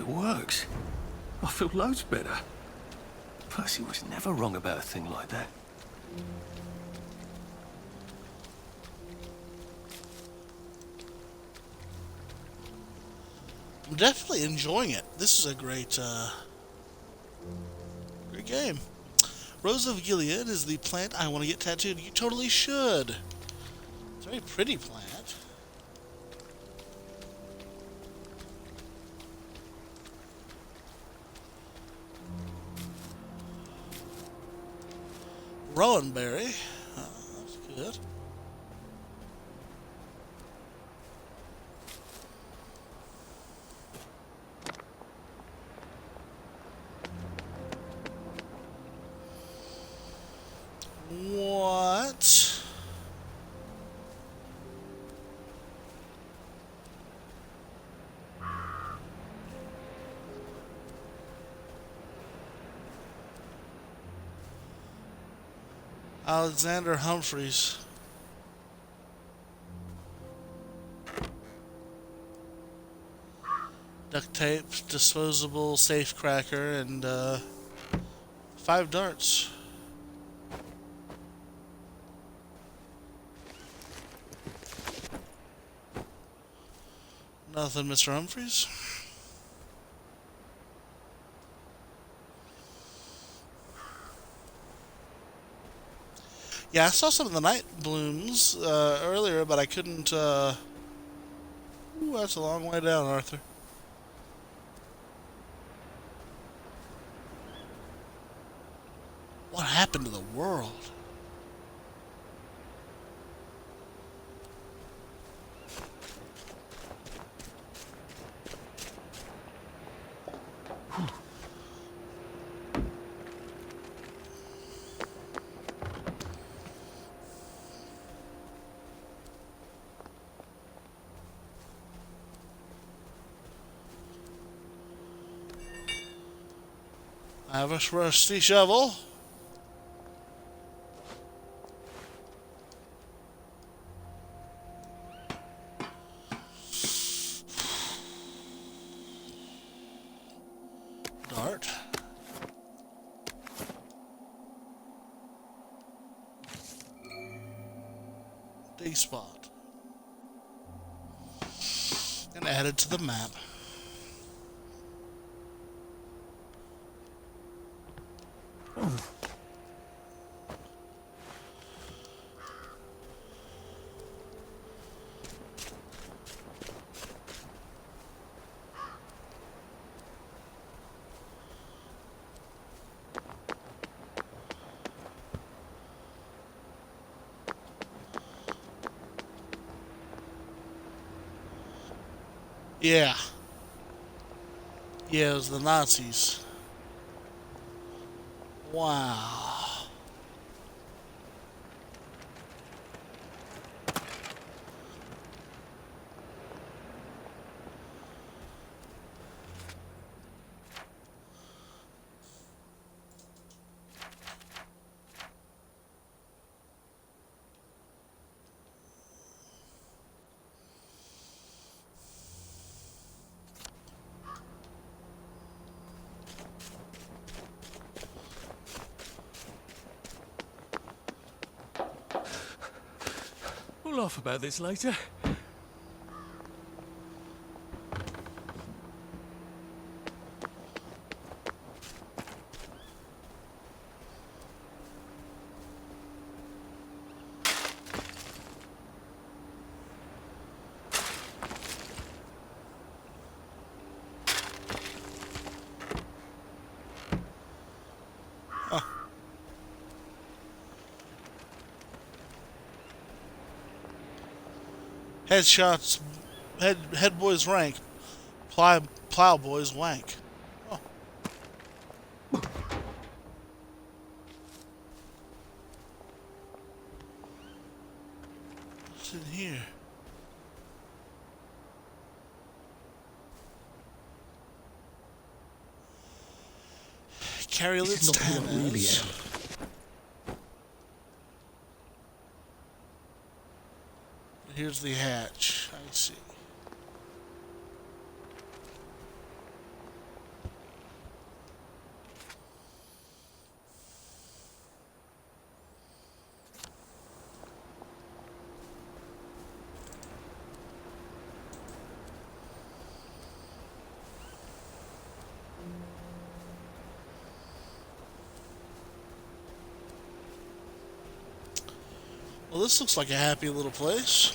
it works. I feel loads better. Percy was never wrong about a thing like that. I'm definitely enjoying it. This is a great game. Rose of Gilead is the plant I want to get tattooed. You totally should. It's a very pretty plant. Rowanberry. That's good. What? Alexander Humphreys. Duct tape, disposable safe cracker, and 5 darts. Nothing, Mr. Humphreys. Yeah, I saw some of the night blooms earlier, but I couldn't. Ooh, that's a long way down, Arthur. What happened to the world? I have a rusty shovel. Dart. Dig spot. And add it to the map. Yeah. Yeah, it was the Nazis. Wow. We'll laugh about this later. Headshots, head boys rank, plow boys wank. Oh. What's in here? Carry Litz Tannis. Here's the hatch. I see. Well, this looks like a happy little place.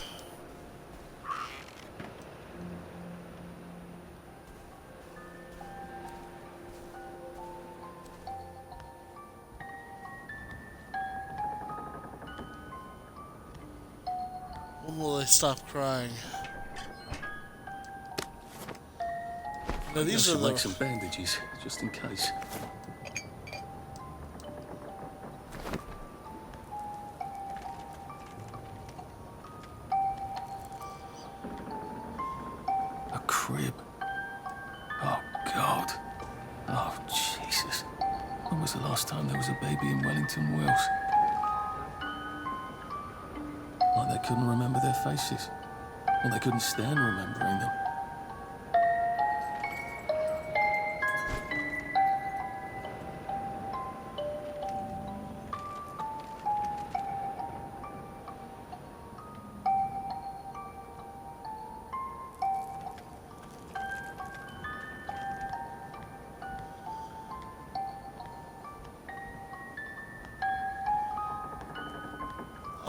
When will they stop crying? Now these are make some bandages, just in case. A crib. Oh, God. Oh, Jesus. When was the last time there was a baby in Wellington, Wales? Like they couldn't remember their faces. Or they couldn't stand remembering them.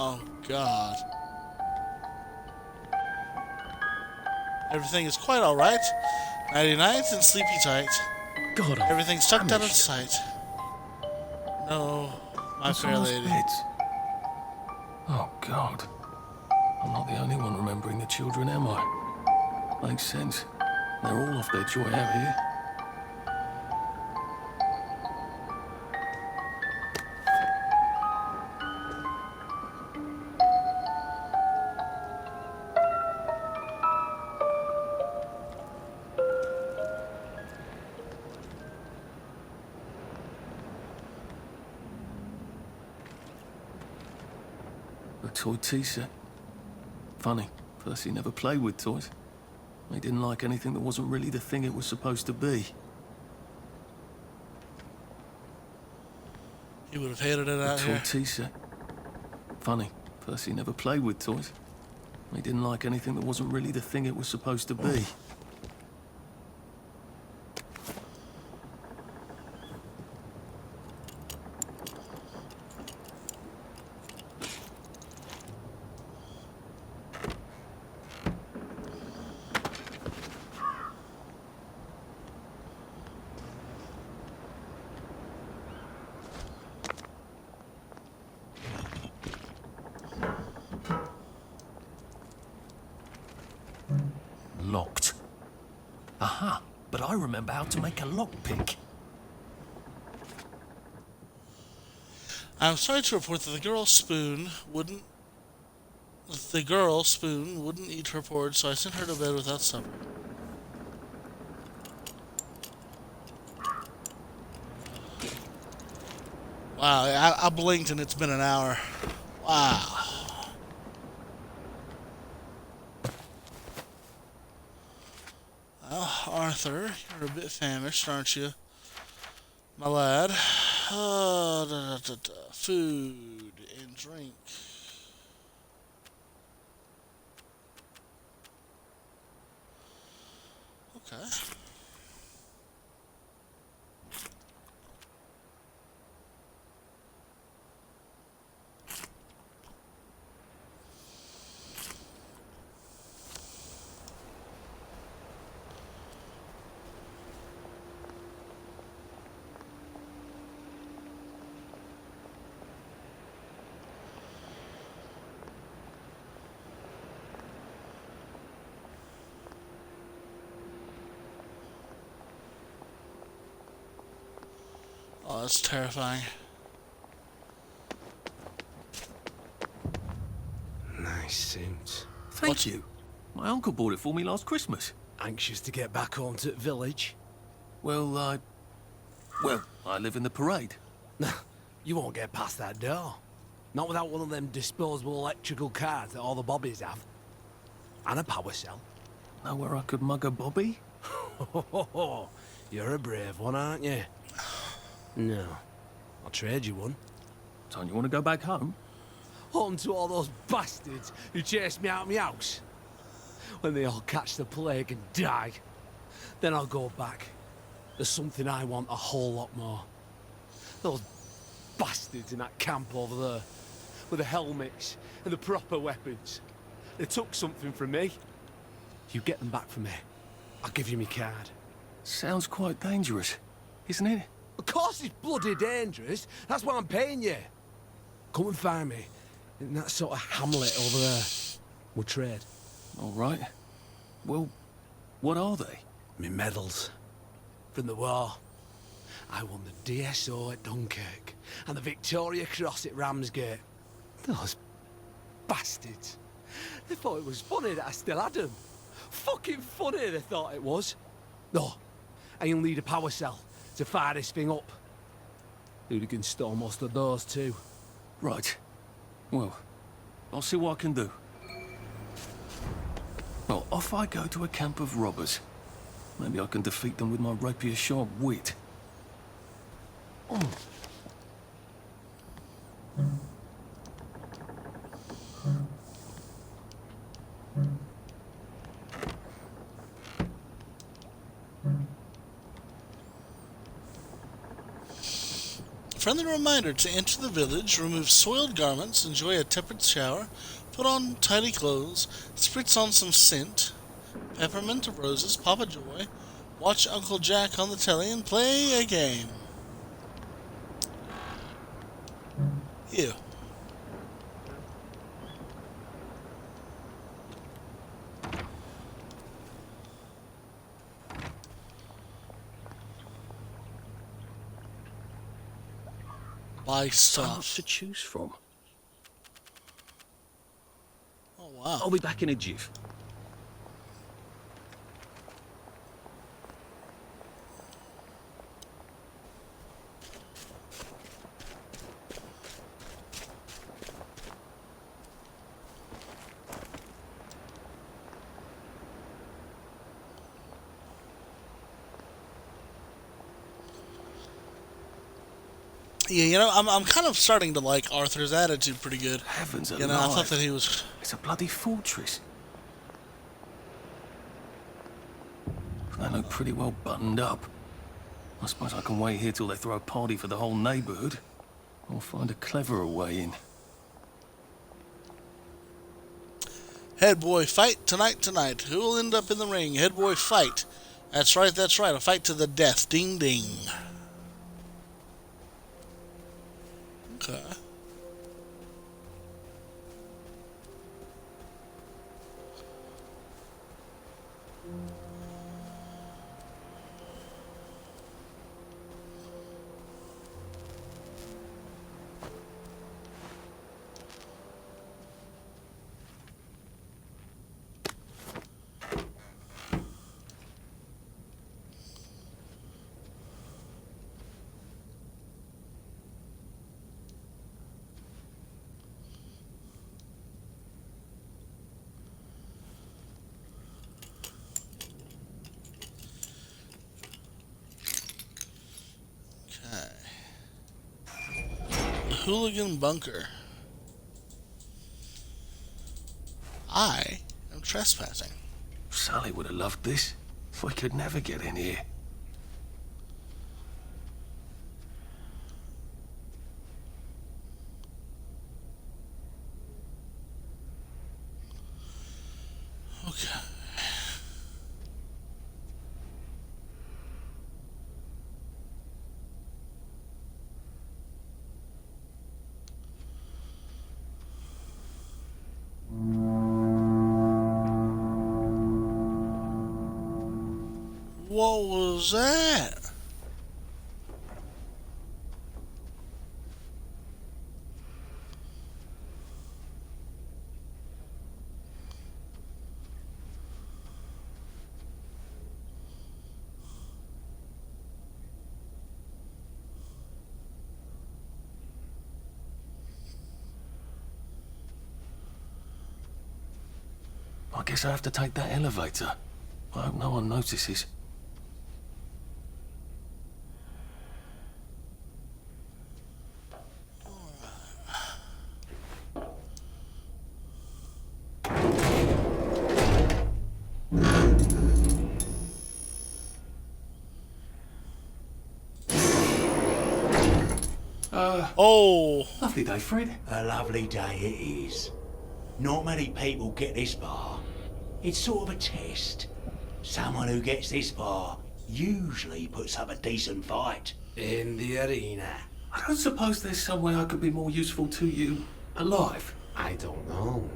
Oh, God. Everything is quite alright. Nighty night and sleepy tight. God, everything's tucked out of sight. No, my fair lady. Beds. Oh, God. I'm not the only one remembering the children, am I? Makes sense. They're all off their joy out here. A toy tea set. Funny, Percy never played with toys. He didn't like anything that wasn't really the thing it was supposed to be. He would have hated it out here. A toy tea set. Funny, Percy never played with toys. He didn't like anything that wasn't really the thing it was supposed to be. Locked. Aha, but I remember how to make a lockpick. I'm sorry to report that the girl Spoon wouldn't eat her porridge, so I sent her to bed without supper. Wow, I blinked and it's been an hour. Wow. Well, Arthur, you're a bit famished, aren't you, my lad? Food and drink. Okay. Oh, that's terrifying. Nice suit. Thank you. My uncle bought it for me last Christmas. Anxious to get back home to the village? Well, I live in the parade. You won't get past that door. Not without one of them disposable electrical cars that all the bobbies have. And a power cell. Know where I could mug a bobby? You're a brave one, aren't you? No. I'll trade you one. Don't you want to go back home? Home to all those bastards who chased me out of my house. When they all catch the plague and die. Then I'll go back. There's something I want a whole lot more. Those bastards in that camp over there. with the helmets and the proper weapons. They took something from me. You get them back from me, I'll give you my card. Sounds quite dangerous, isn't it? Of course it's bloody dangerous. That's why I'm paying you. Come and find me in that sort of hamlet over there. We'll trade. All right. Well, what are they? Me medals. From the war. I won the DSO at Dunkirk and the Victoria Cross at Ramsgate. Those bastards. They thought it was funny that I still had them. Fucking funny they thought it was. No, and you'll need a power cell to fire this thing up. Hooligans stole most of those too. Right. Well, I'll see what I can do. Well, off I go to a camp of robbers. Maybe I can defeat them with my rapier-sharp wit. Friendly reminder to enter the village, remove soiled garments, enjoy a tepid shower, put on tidy clothes, spritz on some scent, peppermint of roses, pop a joy, watch Uncle Jack on the telly, and play a game. Ew. Buy So much stuff. to choose from. Oh wow. I'll be back in a jiff. Yeah, you know, I'm kind of starting to like Arthur's attitude pretty good. Heavens You know, I thought that he was. It's a bloody fortress. They look pretty well buttoned up. I suppose I can wait here till they throw a party for the whole neighborhood. Or find a cleverer way in. Head boy, fight tonight. Who will end up in the ring? Head boy, fight. That's right. A fight to the death. Ding ding. Okay. Hooligan bunker. I am trespassing. Sally would have loved this. We could never get in here. Okay. What was that? I guess I have to take that elevator. I hope no one notices. Oh. Lovely day, Fred. A lovely day it is. Not many people get this far. It's sort of a test. Someone who gets this far usually puts up a decent fight. In the arena. I don't suppose there's some way I could be more useful to you alive. I don't know.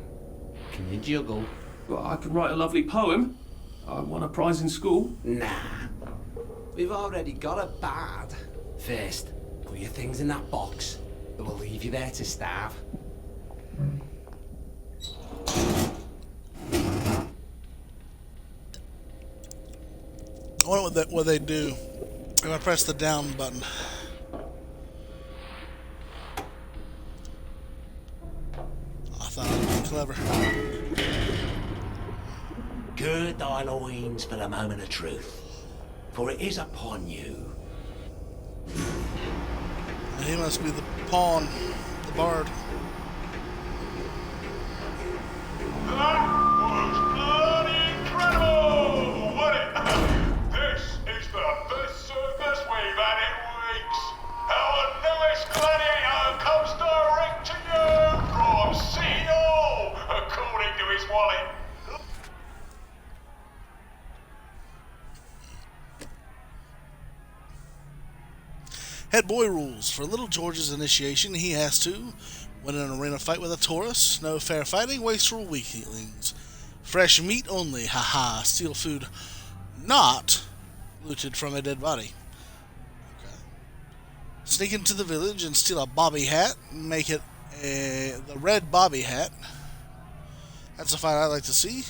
Can you juggle? Well, I could write a lovely poem. I won a prize in school. Nah. We've already got a bard. First, put your things in that box. But we'll leave you there to starve. I wonder what they do if I press the down button. I thought I was clever. Gird thy loins for the moment of truth, for it is upon you. He must be the pawn, the bard. That was bloody incredible, wasn't it? This is the best circus we've had in weeks. Our newest gladiator comes direct to you from City Hall, according to his wallet. Head boy rules. For little George's initiation, he has to win an arena fight with a Taurus. No fair fighting, waste rule weaklings. Fresh meat only, haha. Steal food not looted from a dead body. Okay. Sneak into the village and steal a bobby hat. Make it the red bobby hat. That's a fight I'd like to see.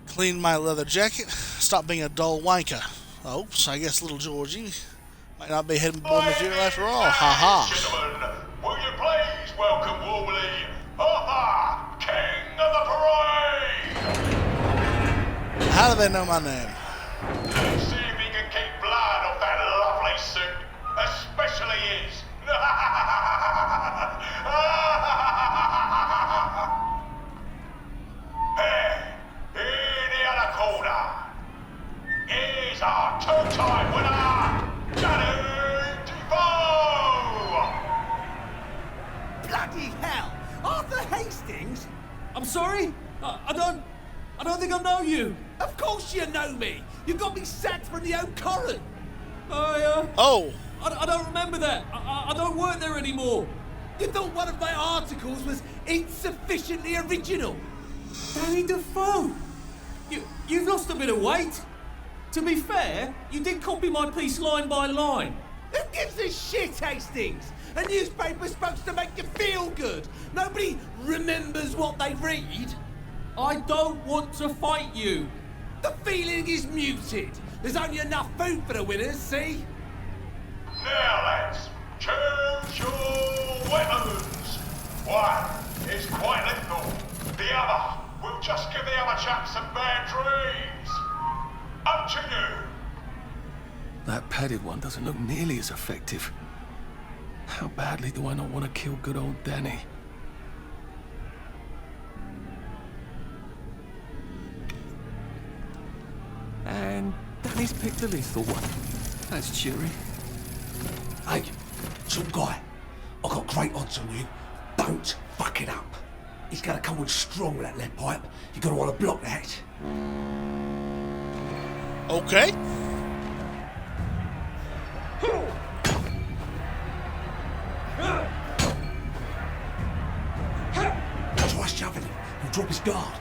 Clean my leather jacket. Stop being a dull wanker. Oops, I guess little Georgie might not be head boy material after all. Ha Gentlemen, will you please welcome warmly, King of the Parade! How do they know my name? See if he can keep blood off that lovely suit, especially his. Hey, in the other corner is our two-time winner, Danny Defoe! Bloody hell! Arthur Hastings? I'm sorry? I don't think I know you. Of course you know me! You got me sacked from the O'Corran! I don't remember that. I don't work there anymore. You thought one of my articles was insufficiently original? Danny Defoe! You've lost a bit of weight. To be fair, you did copy my piece line by line. Who gives a shit, Hastings? A newspaper's supposed to make you feel good. Nobody remembers what they read. I don't want to fight you. The feeling is muted. There's only enough food for the winners, see? Now, lads, choose your weapons. One is quite lethal. The other will just give the other chap some bad dreams. Up to you. That padded one doesn't look nearly as effective. How badly do I not want to kill good old Danny? And Danny's picked the lethal one. That's cheery. Hey, some guy. I've got great odds on you. Don't fuck it up. He's gonna come on strong with that lead pipe. You're gonna want to block that. Okay. Try shoving him. He'll drop his guard.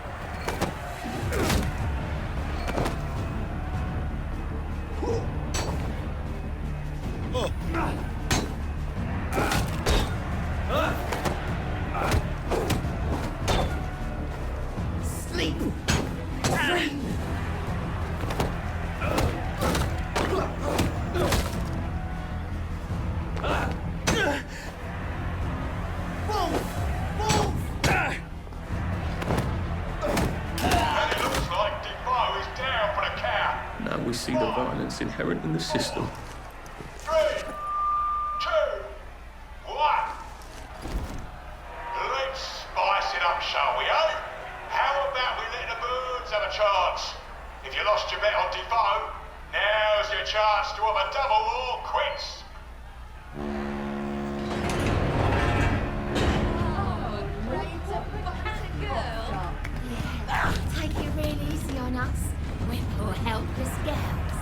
Sleep. Now we see the violence inherent in the system. 3, 2, 1. Let's spice it up, shall we, eh? How about we let the birds have a chance? If you lost your bet on Defoe, now's your chance to have a double or quits. on us? We're poor helpless girls.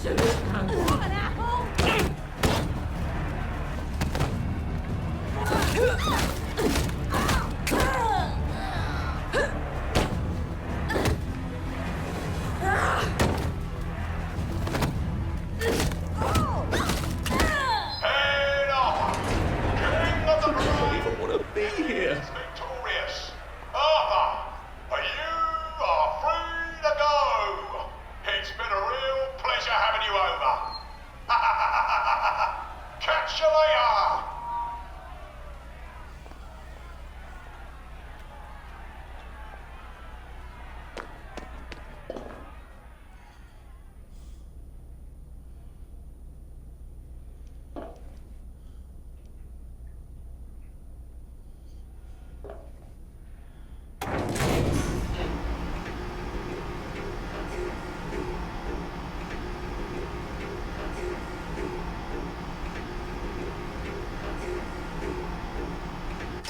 What an apple! Head off! King of the I don't even want to be here. is victorious. Arthur, you are free to go. It's been a real pleasure having you over. Catch you later.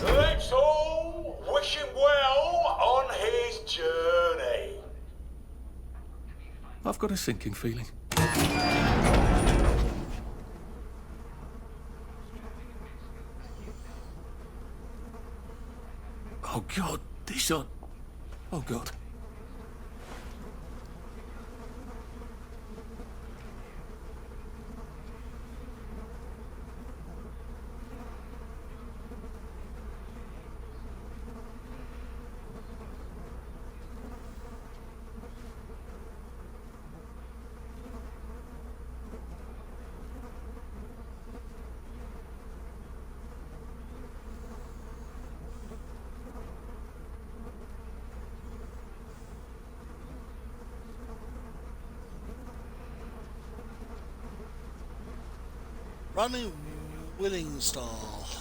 Let's all wish him well on his journey. I've got a sinking feeling. Oh God, these are... Oh God. Rodney Willingstall.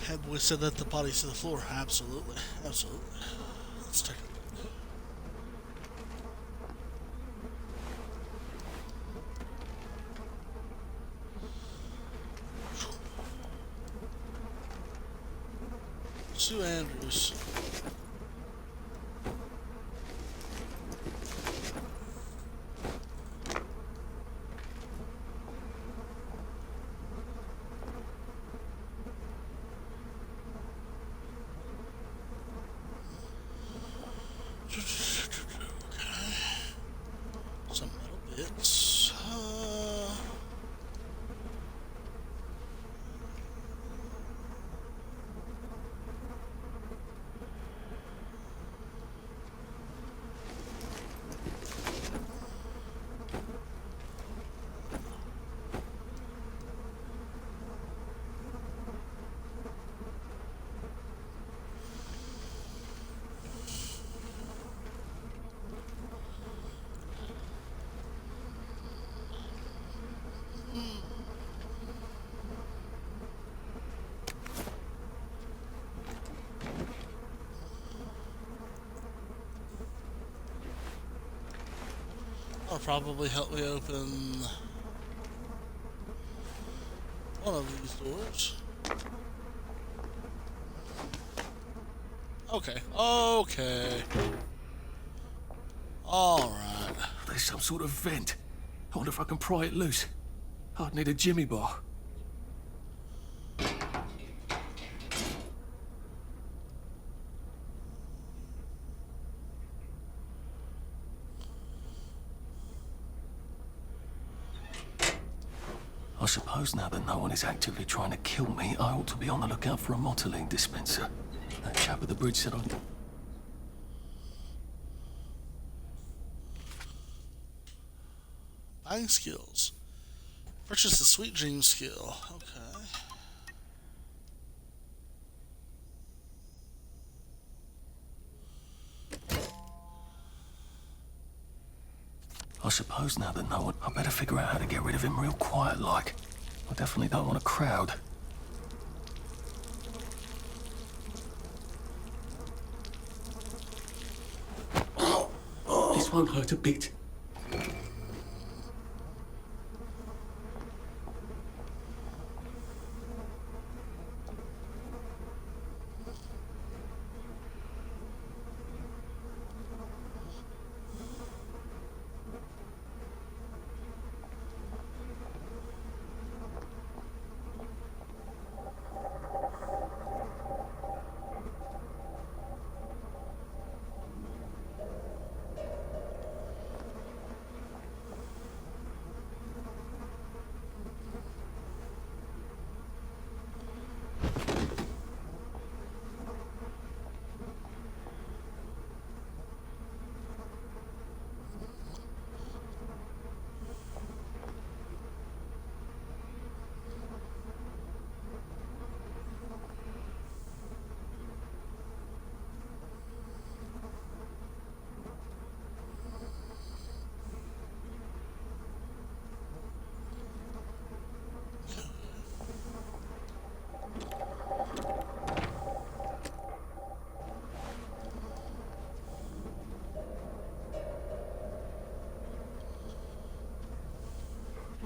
Had we said that the bodies to the floor? Absolutely. Absolutely. Let's take a look. Sue Andrews. Some metal bits. That'll probably help me open one of these doors. Okay. Okay. Alright. There's some sort of vent. I wonder if I can pry it loose. I'd need a jimmy bar. I suppose now that no one is actively trying to kill me, I ought to be on the lookout for a motoline dispenser. That chap at the bridge said I'd... Buying skills. Purchase the Sweet Dream skill. Okay. I suppose now that no one... I better figure out how to get rid of him real quiet like. I definitely don't want a crowd. This won't hurt a bit.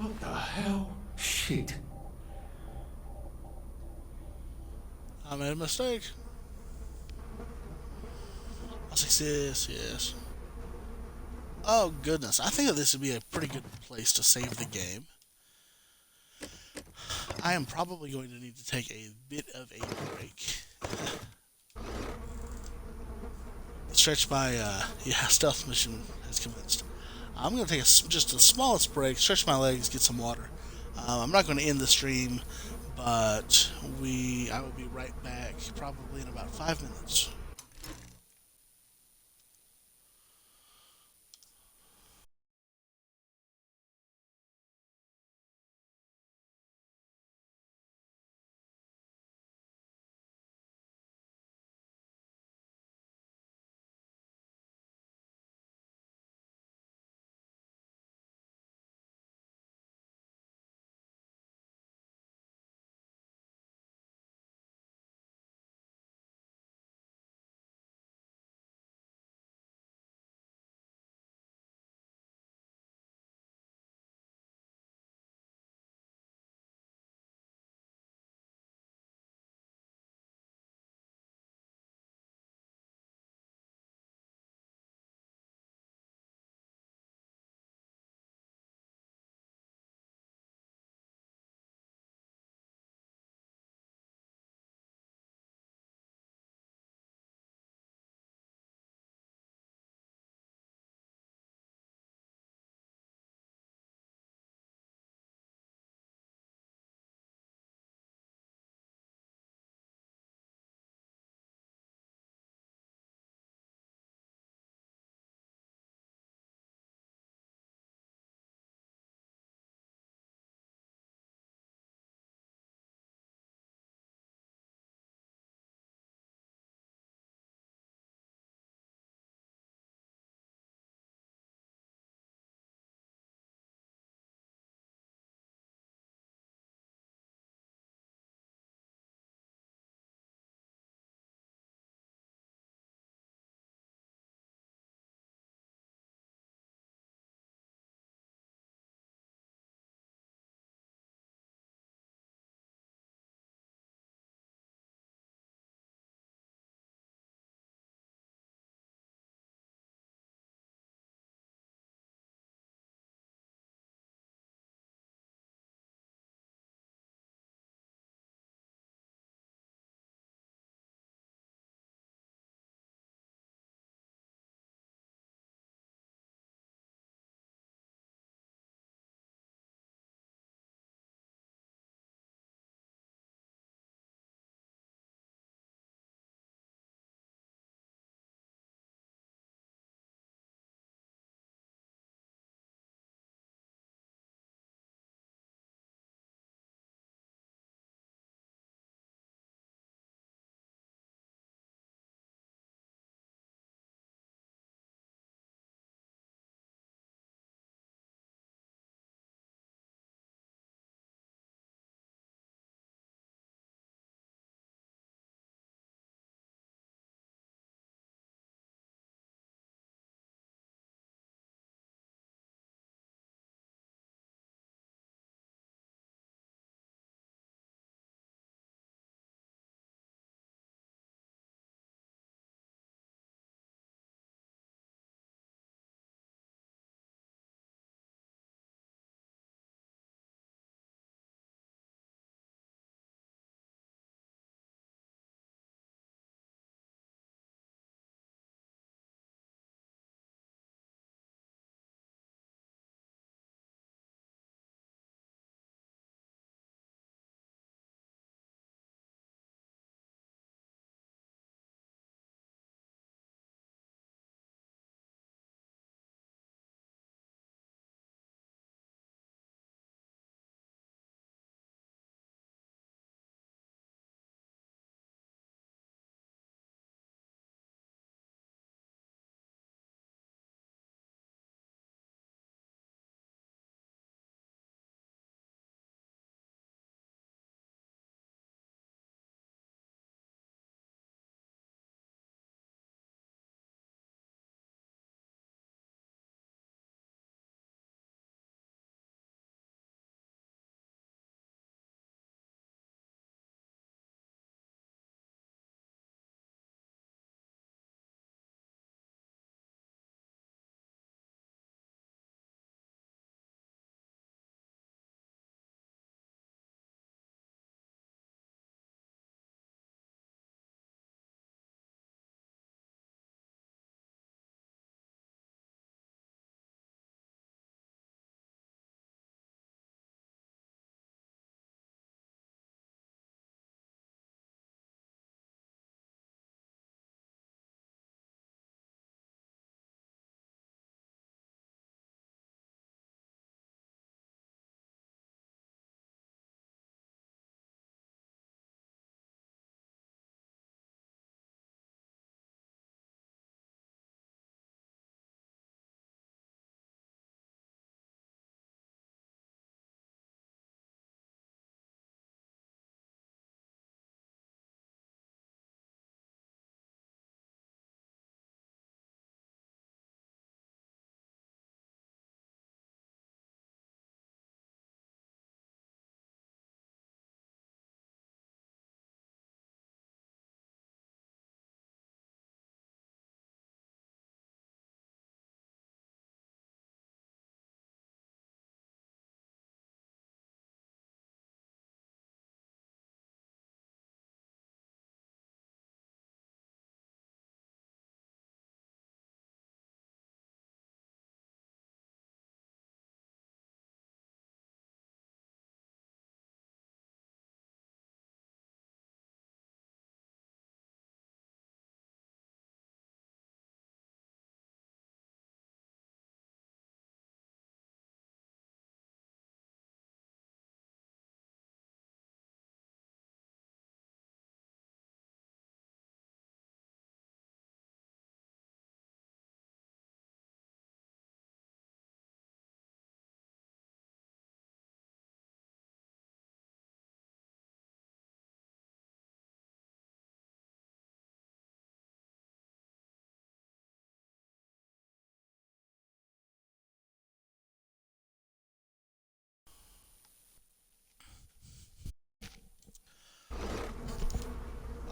What the hell? Shit. I made a mistake. I'll success, yes. Oh goodness, I think that this would be a pretty good place to save the game. I am probably going to need to take a bit of a break. Stretch my, stealth mission has commenced. I'm going to take just the smallest break, stretch my legs, get some water. I'm not going to end the stream, but I will be right back probably in about 5 minutes.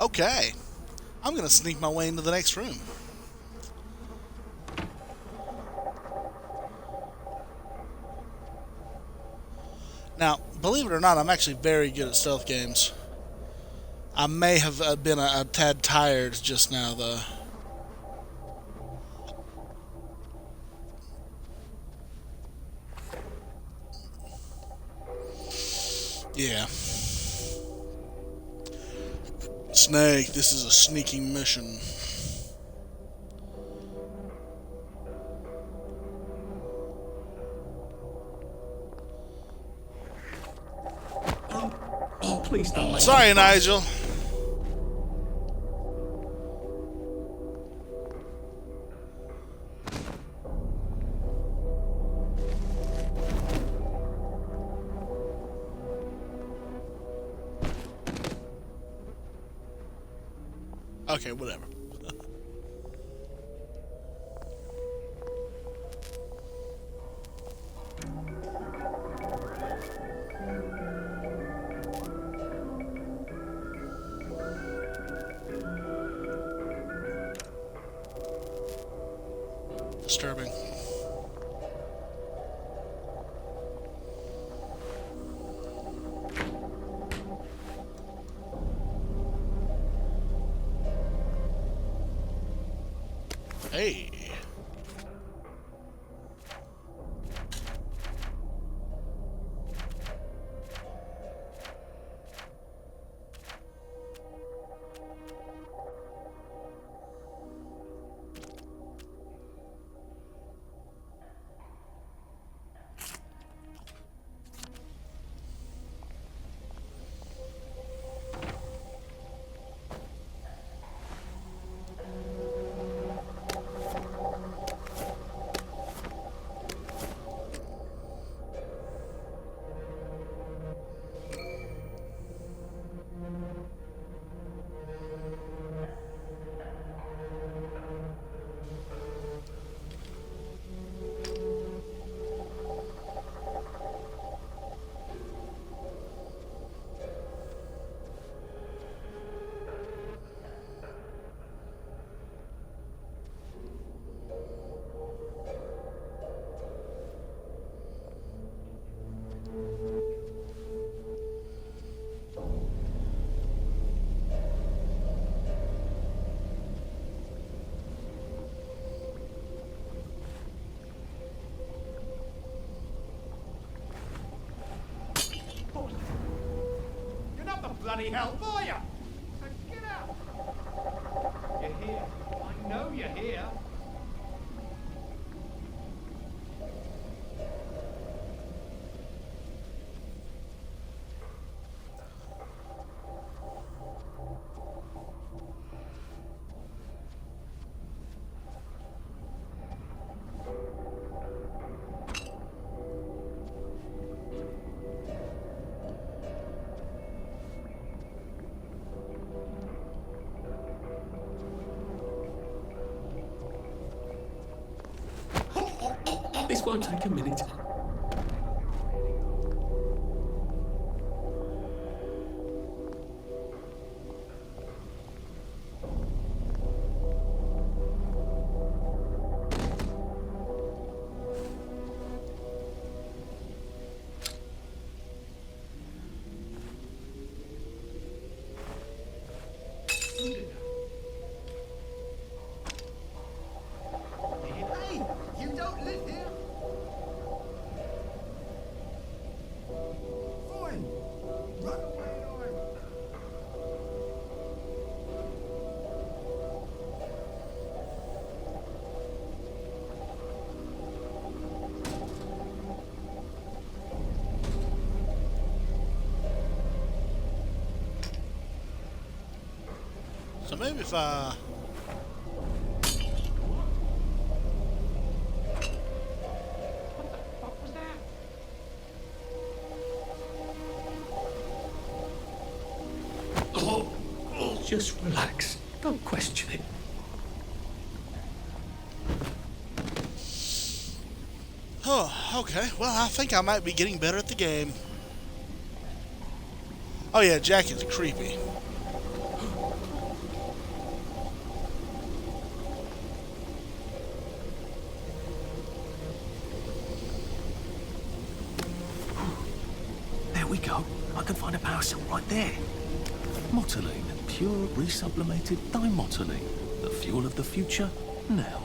Okay. I'm gonna sneak my way into the next room. Now, believe it or not, I'm actually very good at stealth games. I may have been a tad tired just now, though. Yeah. Snake, this is a sneaking mission. Oh, please don't let Sorry, Nigel. Okay, whatever. Disturbing. Hey. Bloody hell for you! Get out! You're here. I know you're here. This won't take a minute. Hey, you don't live here. Fine. Run away, Norm. So maybe if I... What was that? Just relax. Don't question it. Oh, okay. Well, I think I might be getting better at the game. Oh yeah, Jack is creepy. can find a power cell right there. Motoline, pure resublimated dimotoline. The fuel of the future, now.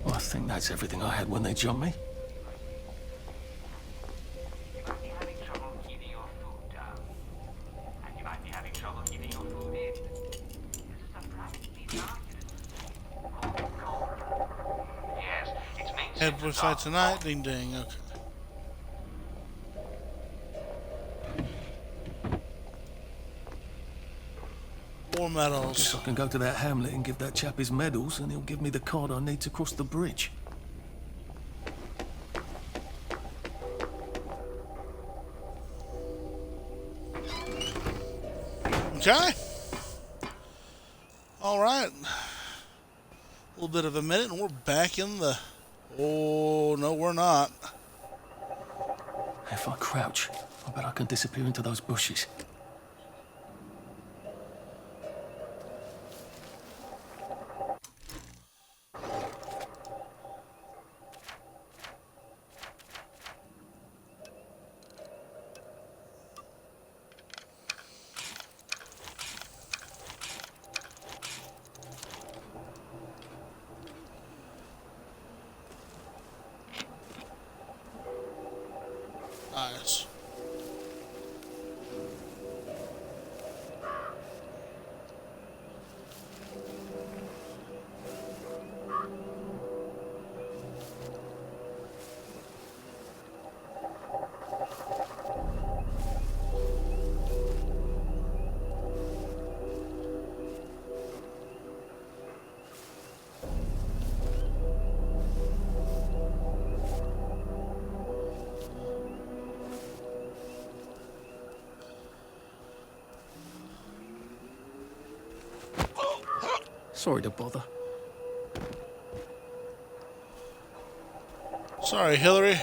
I think that's everything I had when they jumped me. Head we fight tonight, ding ding, okay. More medals. Guess I can go to that hamlet and give that chap his medals, and he'll give me the card I need to cross the bridge. Okay. Alright. A little bit of a minute and we're back in the... Oh, no we're not. If I crouch, I bet I can disappear into those bushes. Nice. Sorry to bother. Sorry, Hillary.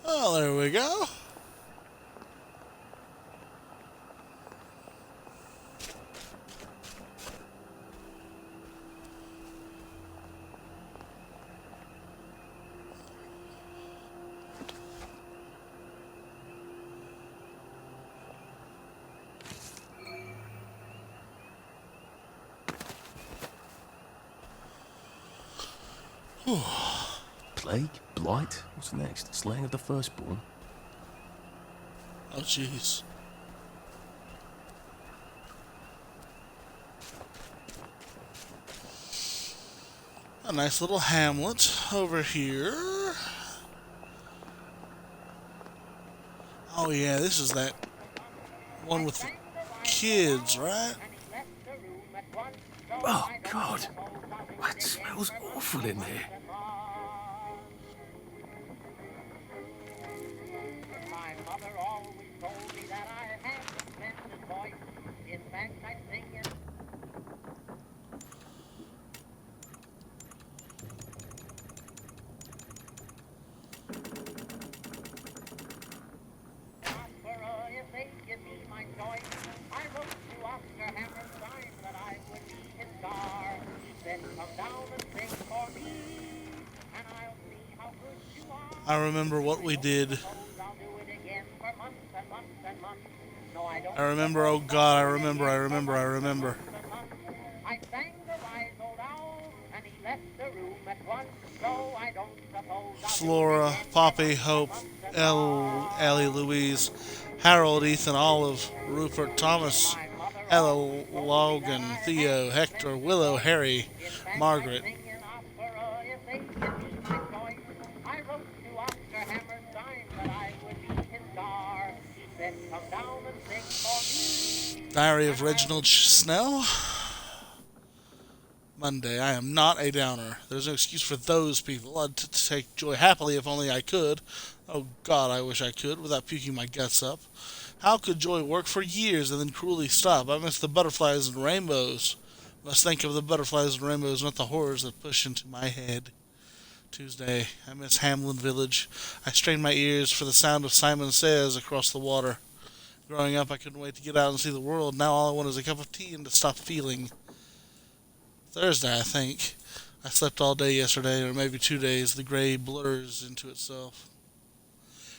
Well, there we go. Plague? Blight? What's next? Slaying of the Firstborn? Oh, jeez. A nice little hamlet over here. Oh yeah, this is that one with the kids, right? Oh, God. That smells awful in there. I remember what we did. I remember, oh God, I remember. Flora, Poppy, Hope, Ellie, Louise, Harold, Ethan, Olive, Rupert, Thomas, Ella, Logan, Theo, Hector, Willow, Harry, Margaret. Diary of Reginald Snell. Monday. I am not a downer. There's no excuse for those people. I'd take joy happily if only I could. Oh God, I wish I could, without puking my guts up. How could joy work for years and then cruelly stop? I miss the butterflies and rainbows. Must think of the butterflies and rainbows, not the horrors that push into my head. Tuesday. I miss Hamlin Village. I strain my ears for the sound of Simon Says across the water. Growing up, I couldn't wait to get out and see the world. Now all I want is a cup of tea and to stop feeling. Thursday, I think. I slept all day yesterday, or maybe 2 days. The gray blurs into itself.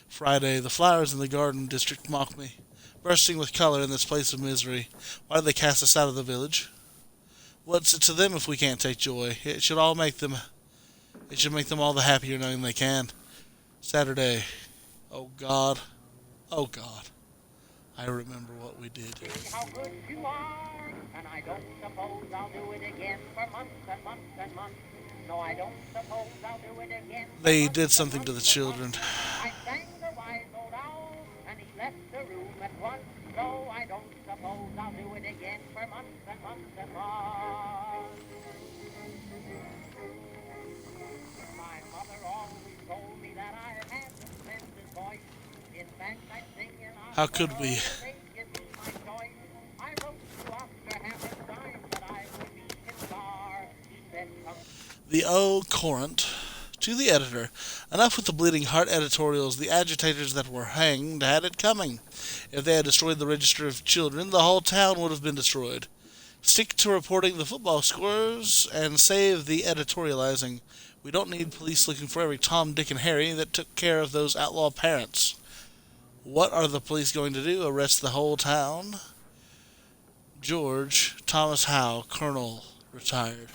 Friday, the flowers in the garden district mock me, bursting with color in this place of misery. Why do they cast us out of the village? What's it to them if we can't take joy? It should make them all the happier knowing they can. Saturday. Oh God. Oh God. I remember what we did. How good you are, and I don't suppose I'll do it again for months and months and months. No, I don't suppose I'll do it again. They did something to the children. I sang the wise old owl, and he left the room at once. So I don't suppose I'll do it again for months and months and months. My mother always told me that I had a splendid voice. In fact, I sing in How could we? The O. Courant. To the editor. Enough with the bleeding heart editorials. The agitators that were hanged had it coming. If they had destroyed the register of children, the whole town would have been destroyed. Stick to reporting the football scores and save the editorializing. We don't need police looking for every Tom, Dick, and Harry that took care of those outlaw parents. What are the police going to do? Arrest the whole town? George Thomas Howe, Colonel, retired.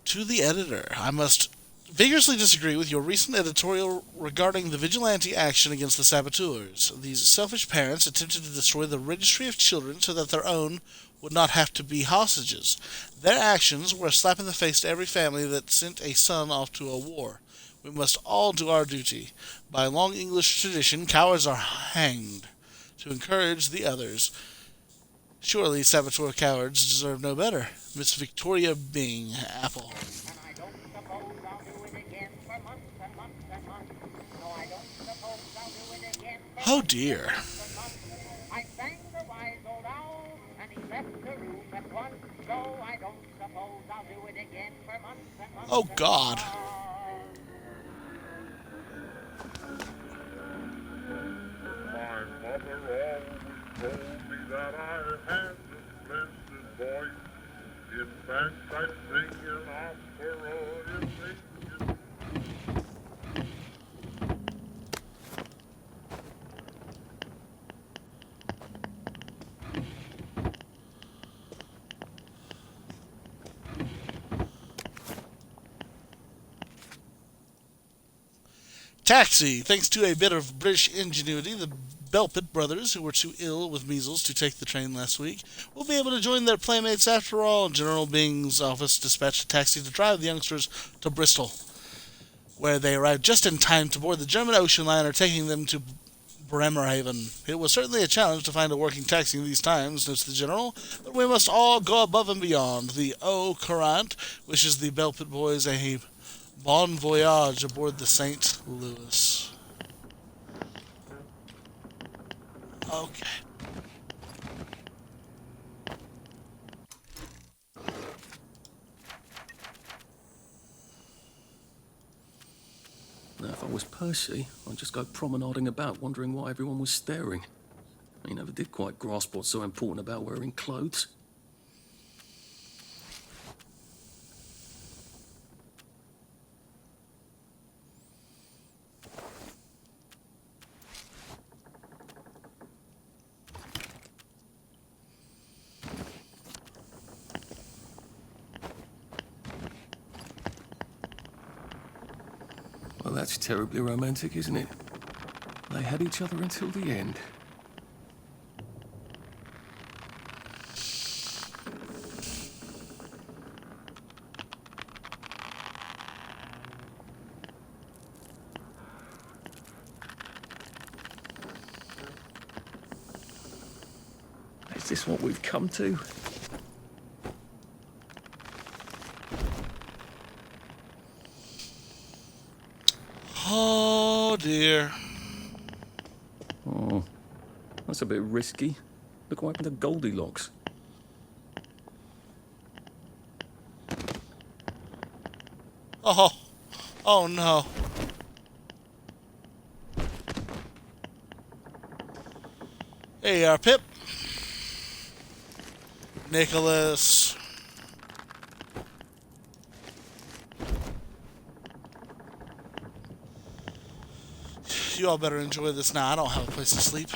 To the editor, I must vigorously disagree with your recent editorial regarding the vigilante action against the saboteurs. These selfish parents attempted to destroy the registry of children so that their own would not have to be hostages. Their actions were a slap in the face to every family that sent a son off to a war. We must all do our duty. By long English tradition, cowards are hanged. To encourage the others. Surely saboteur cowards deserve no better. Miss Victoria Bing, Apple. Oh dear. I sang the wise old owl, and he left the room at once. So I don't suppose I'll do it again for months and months. Oh God. My mother always told me that I had a splendid voice. In fact, I sing in opera in English. Taxi. Thanks to a bit of British ingenuity, the Belpit brothers, who were too ill with measles to take the train last week, will be able to join their playmates after all. General Bing's office dispatched a taxi to drive the youngsters to Bristol, where they arrived just in time to board the German ocean liner taking them to Bremerhaven. It was certainly a challenge to find a working taxi in these times, notes the General, but we must all go above and beyond. The Eau Courant wishes the Belpit boys a bon voyage aboard the St. Louis. Okay. Now, if I was Percy, I'd just go promenading about, wondering why everyone was staring. I never did quite grasp what's so important about wearing clothes. that's terribly romantic, isn't it? They had each other until the end. Is this what we've come to? Oh dear. Oh, that's a bit risky. Look what happened to Goldilocks. Oh, oh no. There you are, Pip. Nicholas. You all better enjoy this now. I don't have a place to sleep.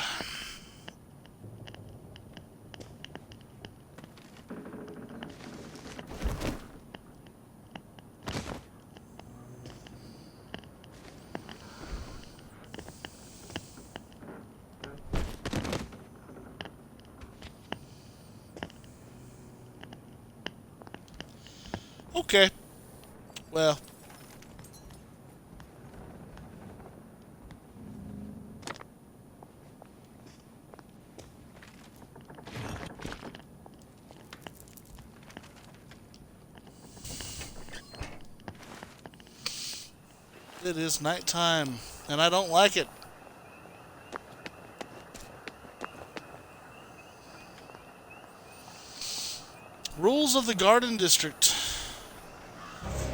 Okay. Well. It is nighttime, and I don't like it. Rules of the Garden District.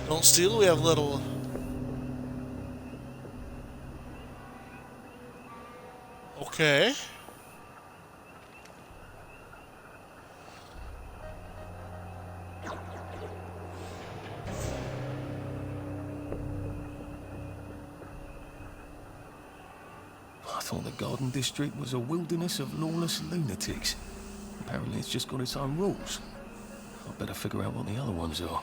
Don't steal, we have little. Okay. I thought the Garden District was a wilderness of lawless lunatics. Apparently it's just got its own rules. I'd better figure out what the other ones are.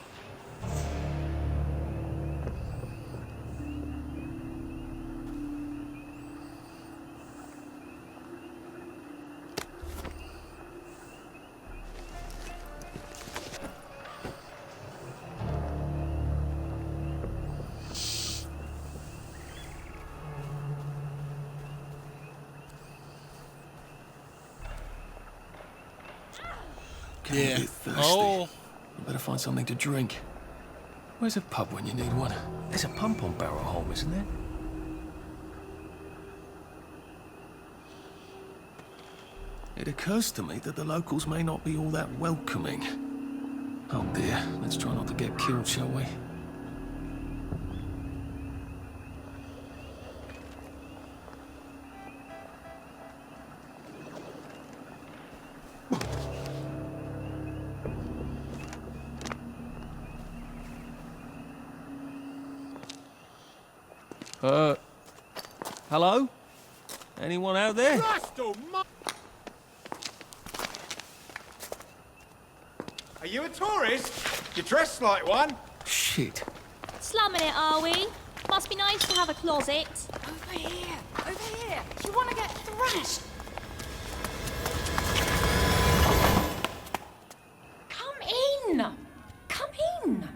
Getting a bit thirsty. Oh. I better find something to drink. Where's a pub when you need one? There's a pump on Barrow Home, isn't there? It occurs to me that the locals may not be all that welcoming. Oh dear, let's try not to get killed, shall we? Hello? Anyone out there? Are you a tourist? You're dressed like one. Shit. Slumming it, are we? Must be nice to have a closet. Over here! Over here! Do you want to get thrashed? Come in! Come in!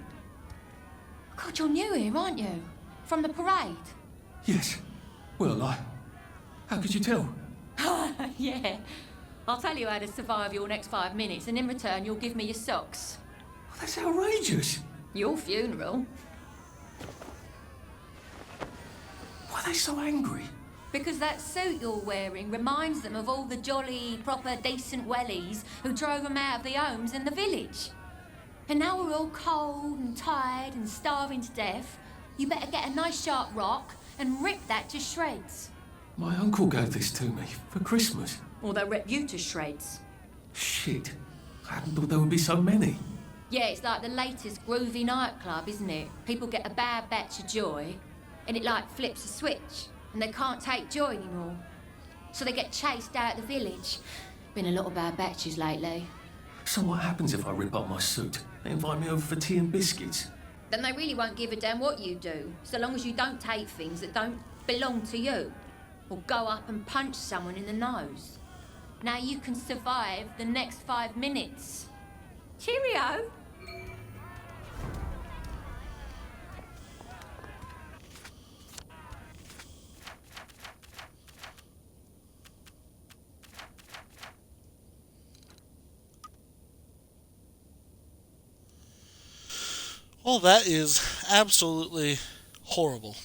God, you're new here, aren't you? From the parade? Yes. Well, how could you tell? Yeah. I'll tell you how to survive your next 5 minutes, and in return, you'll give me your socks. Oh, that's outrageous. Your funeral. Why are they so angry? Because that suit you're wearing reminds them of all the jolly, proper, decent wellies who drove them out of their homes in the village. And now we're all cold and tired and starving to death. You better get a nice sharp rock and rip that to shreds. My uncle gave this to me for Christmas. Or they'll rip you to shreds. Shit. I hadn't thought there would be so many. Yeah, it's like the latest groovy nightclub, isn't it? People get a bad batch of joy, and it like flips a switch, and they can't take joy anymore. So they get chased out of the village. Been a lot of bad batches lately. So what happens if I rip up my suit? They invite me over for tea and biscuits. then they really won't give a damn what you do, so long as you don't take things that don't belong to you, or go up and punch someone in the nose. Now you can survive the next 5 minutes. Cheerio! Well, that is absolutely horrible.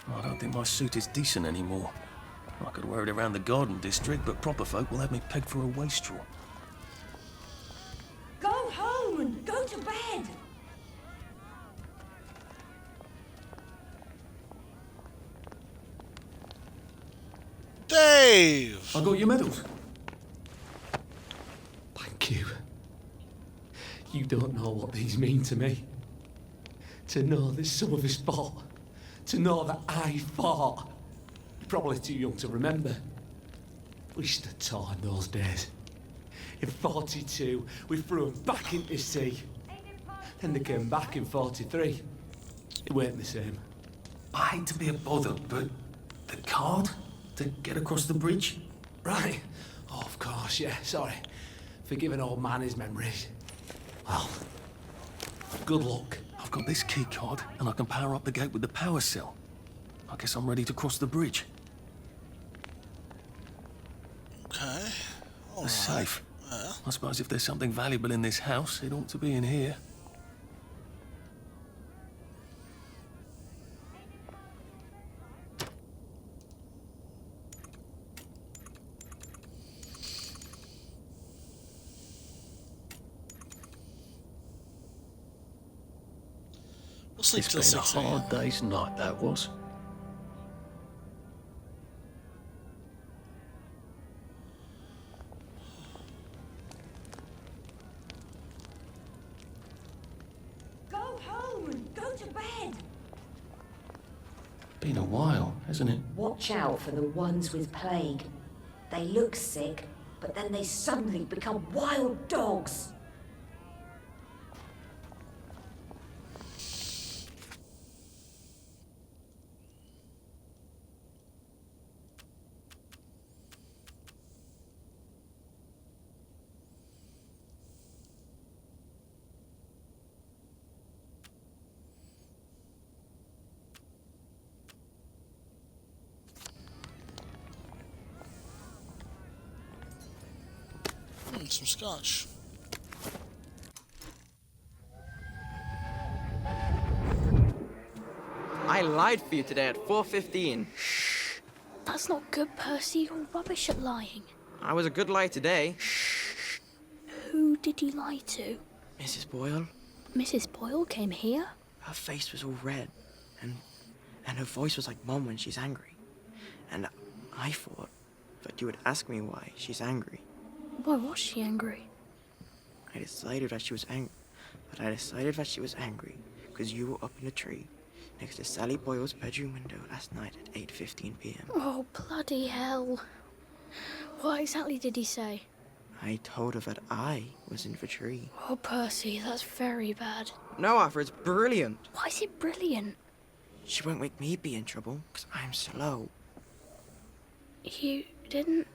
I don't think my suit is decent anymore. I could wear it around the garden district, but proper folk will have me pegged for a wastrel. Go home and go to bed. Dave! I got your medals. Thank you. You don't know what these mean to me. To know that some of us fought. To know that I fought. You're probably too young to remember. We stood tall in those days. In 42, we threw them back into sea. Then they came back in 43. It weren't the same. I hate to be a bother, but the card to get across the bridge? Right. Oh, of course, yeah, sorry. Forgive an old man his memories. Well, good luck. I've got this key card, and I can power up the gate with the power cell. I guess I'm ready to cross the bridge. Okay. A safe. I suppose if there's something valuable in this house, it ought to be in here. We'll sleep till It's been 6 a a.m. hard day's night, that was. Go home and go to bed. Been a while, hasn't it? Watch out for the ones with plague. They look sick, but then they suddenly become wild dogs. Some scotch. I lied for you today at 4:15. That's not good, Percy. You're rubbish at lying. I was a good lie today. Who did you lie to? Mrs. Boyle, Mrs. Boyle came here? her face was all red, and her voice was like Mom when she's angry. And I thought that you would ask me why she's angry. Why was she angry? I decided that she was angry. But I decided that she was angry because you were up in the tree next to Sally Boyle's bedroom window last night at 8:15 p.m. Oh, bloody hell. What exactly did he say? I told her that I was in the tree. Oh, Percy, that's very bad. No, Arthur, it's brilliant. Why is it brilliant? She won't make me be in trouble because I'm slow. You didn't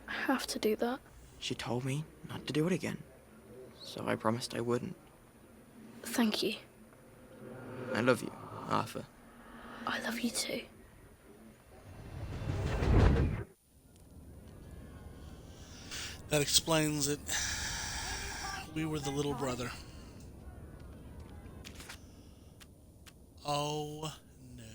have to do that. She told me not to do it again. So I promised I wouldn't. Thank you. I love you, Arthur. I love you too. That explains it. We were the little brother. Oh no.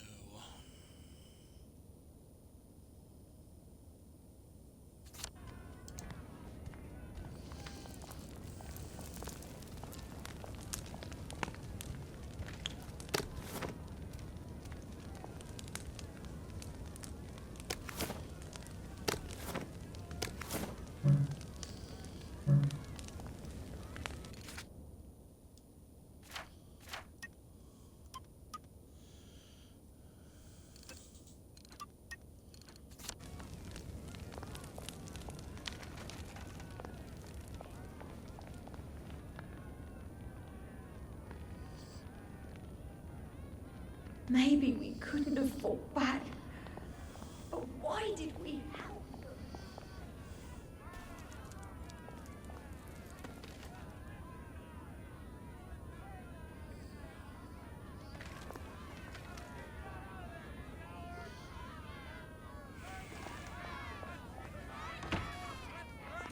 Maybe we couldn't have fought back. But why did we help them?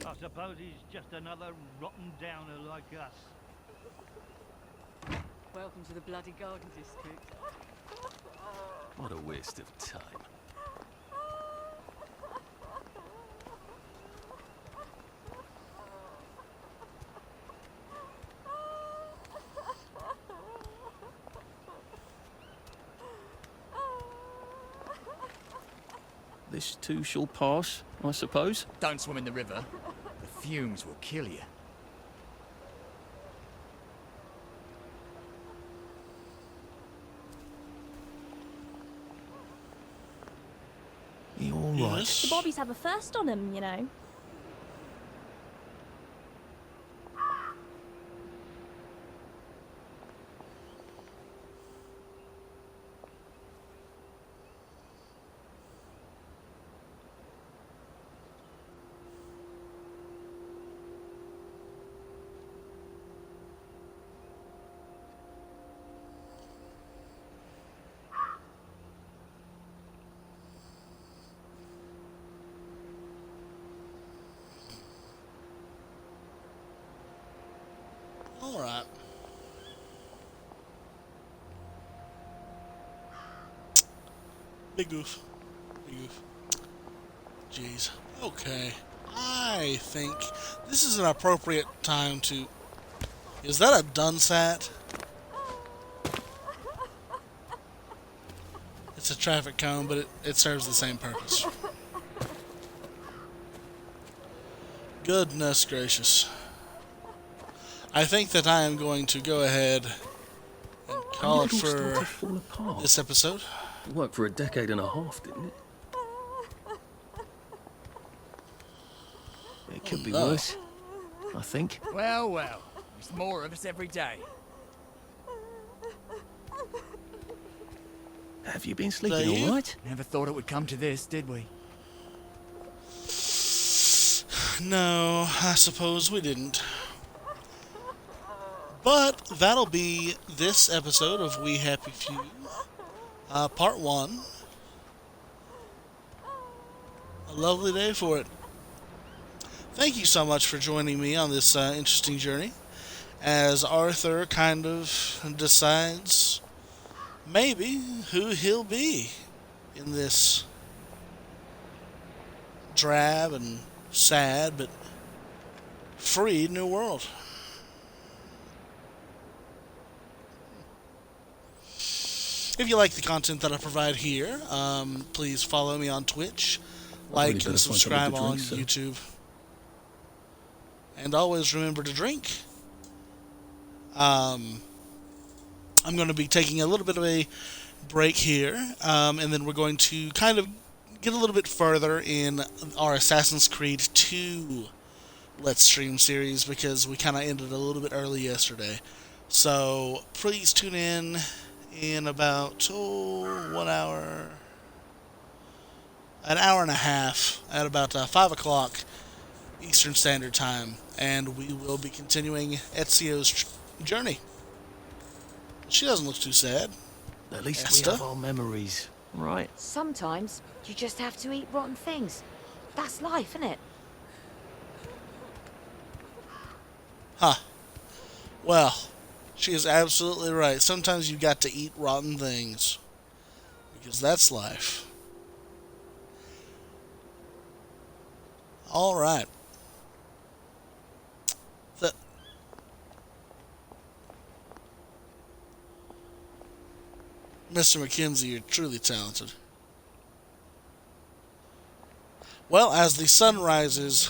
I suppose he's just another rotten downer like us. Welcome to the bloody Garden District. What a waste of time. This too shall pass, I suppose. Don't swim in the river. The fumes will kill you. You all right? The Bobbies have a first on them, you know. Alright. Big goof. Big goof. Jeez. Okay. I think this is an appropriate time to... Is that a Dunsat? It's a traffic cone, but it serves the same purpose. Goodness gracious. I think that I am going to go ahead and call it for this episode. It worked for a decade and a half, didn't it? It could be worse, I think. Well, well. There's more of us every day. Have you been sleeping all right? Never thought it would come to this, did we? No, I suppose we didn't. But that'll be this episode of We Happy Few, part 1. A lovely day for it. Thank you so much for joining me on this interesting journey, as Arthur kind of decides maybe who he'll be in this drab and sad but free new world. If you like the content that I provide here, please follow me on Twitch, like and subscribe on YouTube. And always remember to drink. I'm going to be taking a little bit of a break here, and then we're going to kind of get a little bit further in our Assassin's Creed 2 Let's Stream series, because we kind of ended a little bit early yesterday. So please tune in about an hour and a half at about 5 o'clock Eastern Standard Time, and we will be continuing Ezio's journey. She doesn't look too sad. At least we have our memories, right? Sometimes you just have to eat rotten things. That's life, isn't it? Huh. Well, she is absolutely right. Sometimes you got to eat rotten things, because that's life. All right. Mr. Mackenzie, you're truly talented. Well, as the sun rises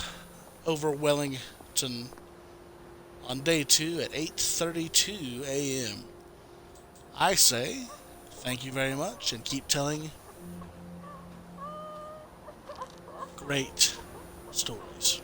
over Wellington on day 2 at 8:32 a.m., I say thank you very much and keep telling great stories.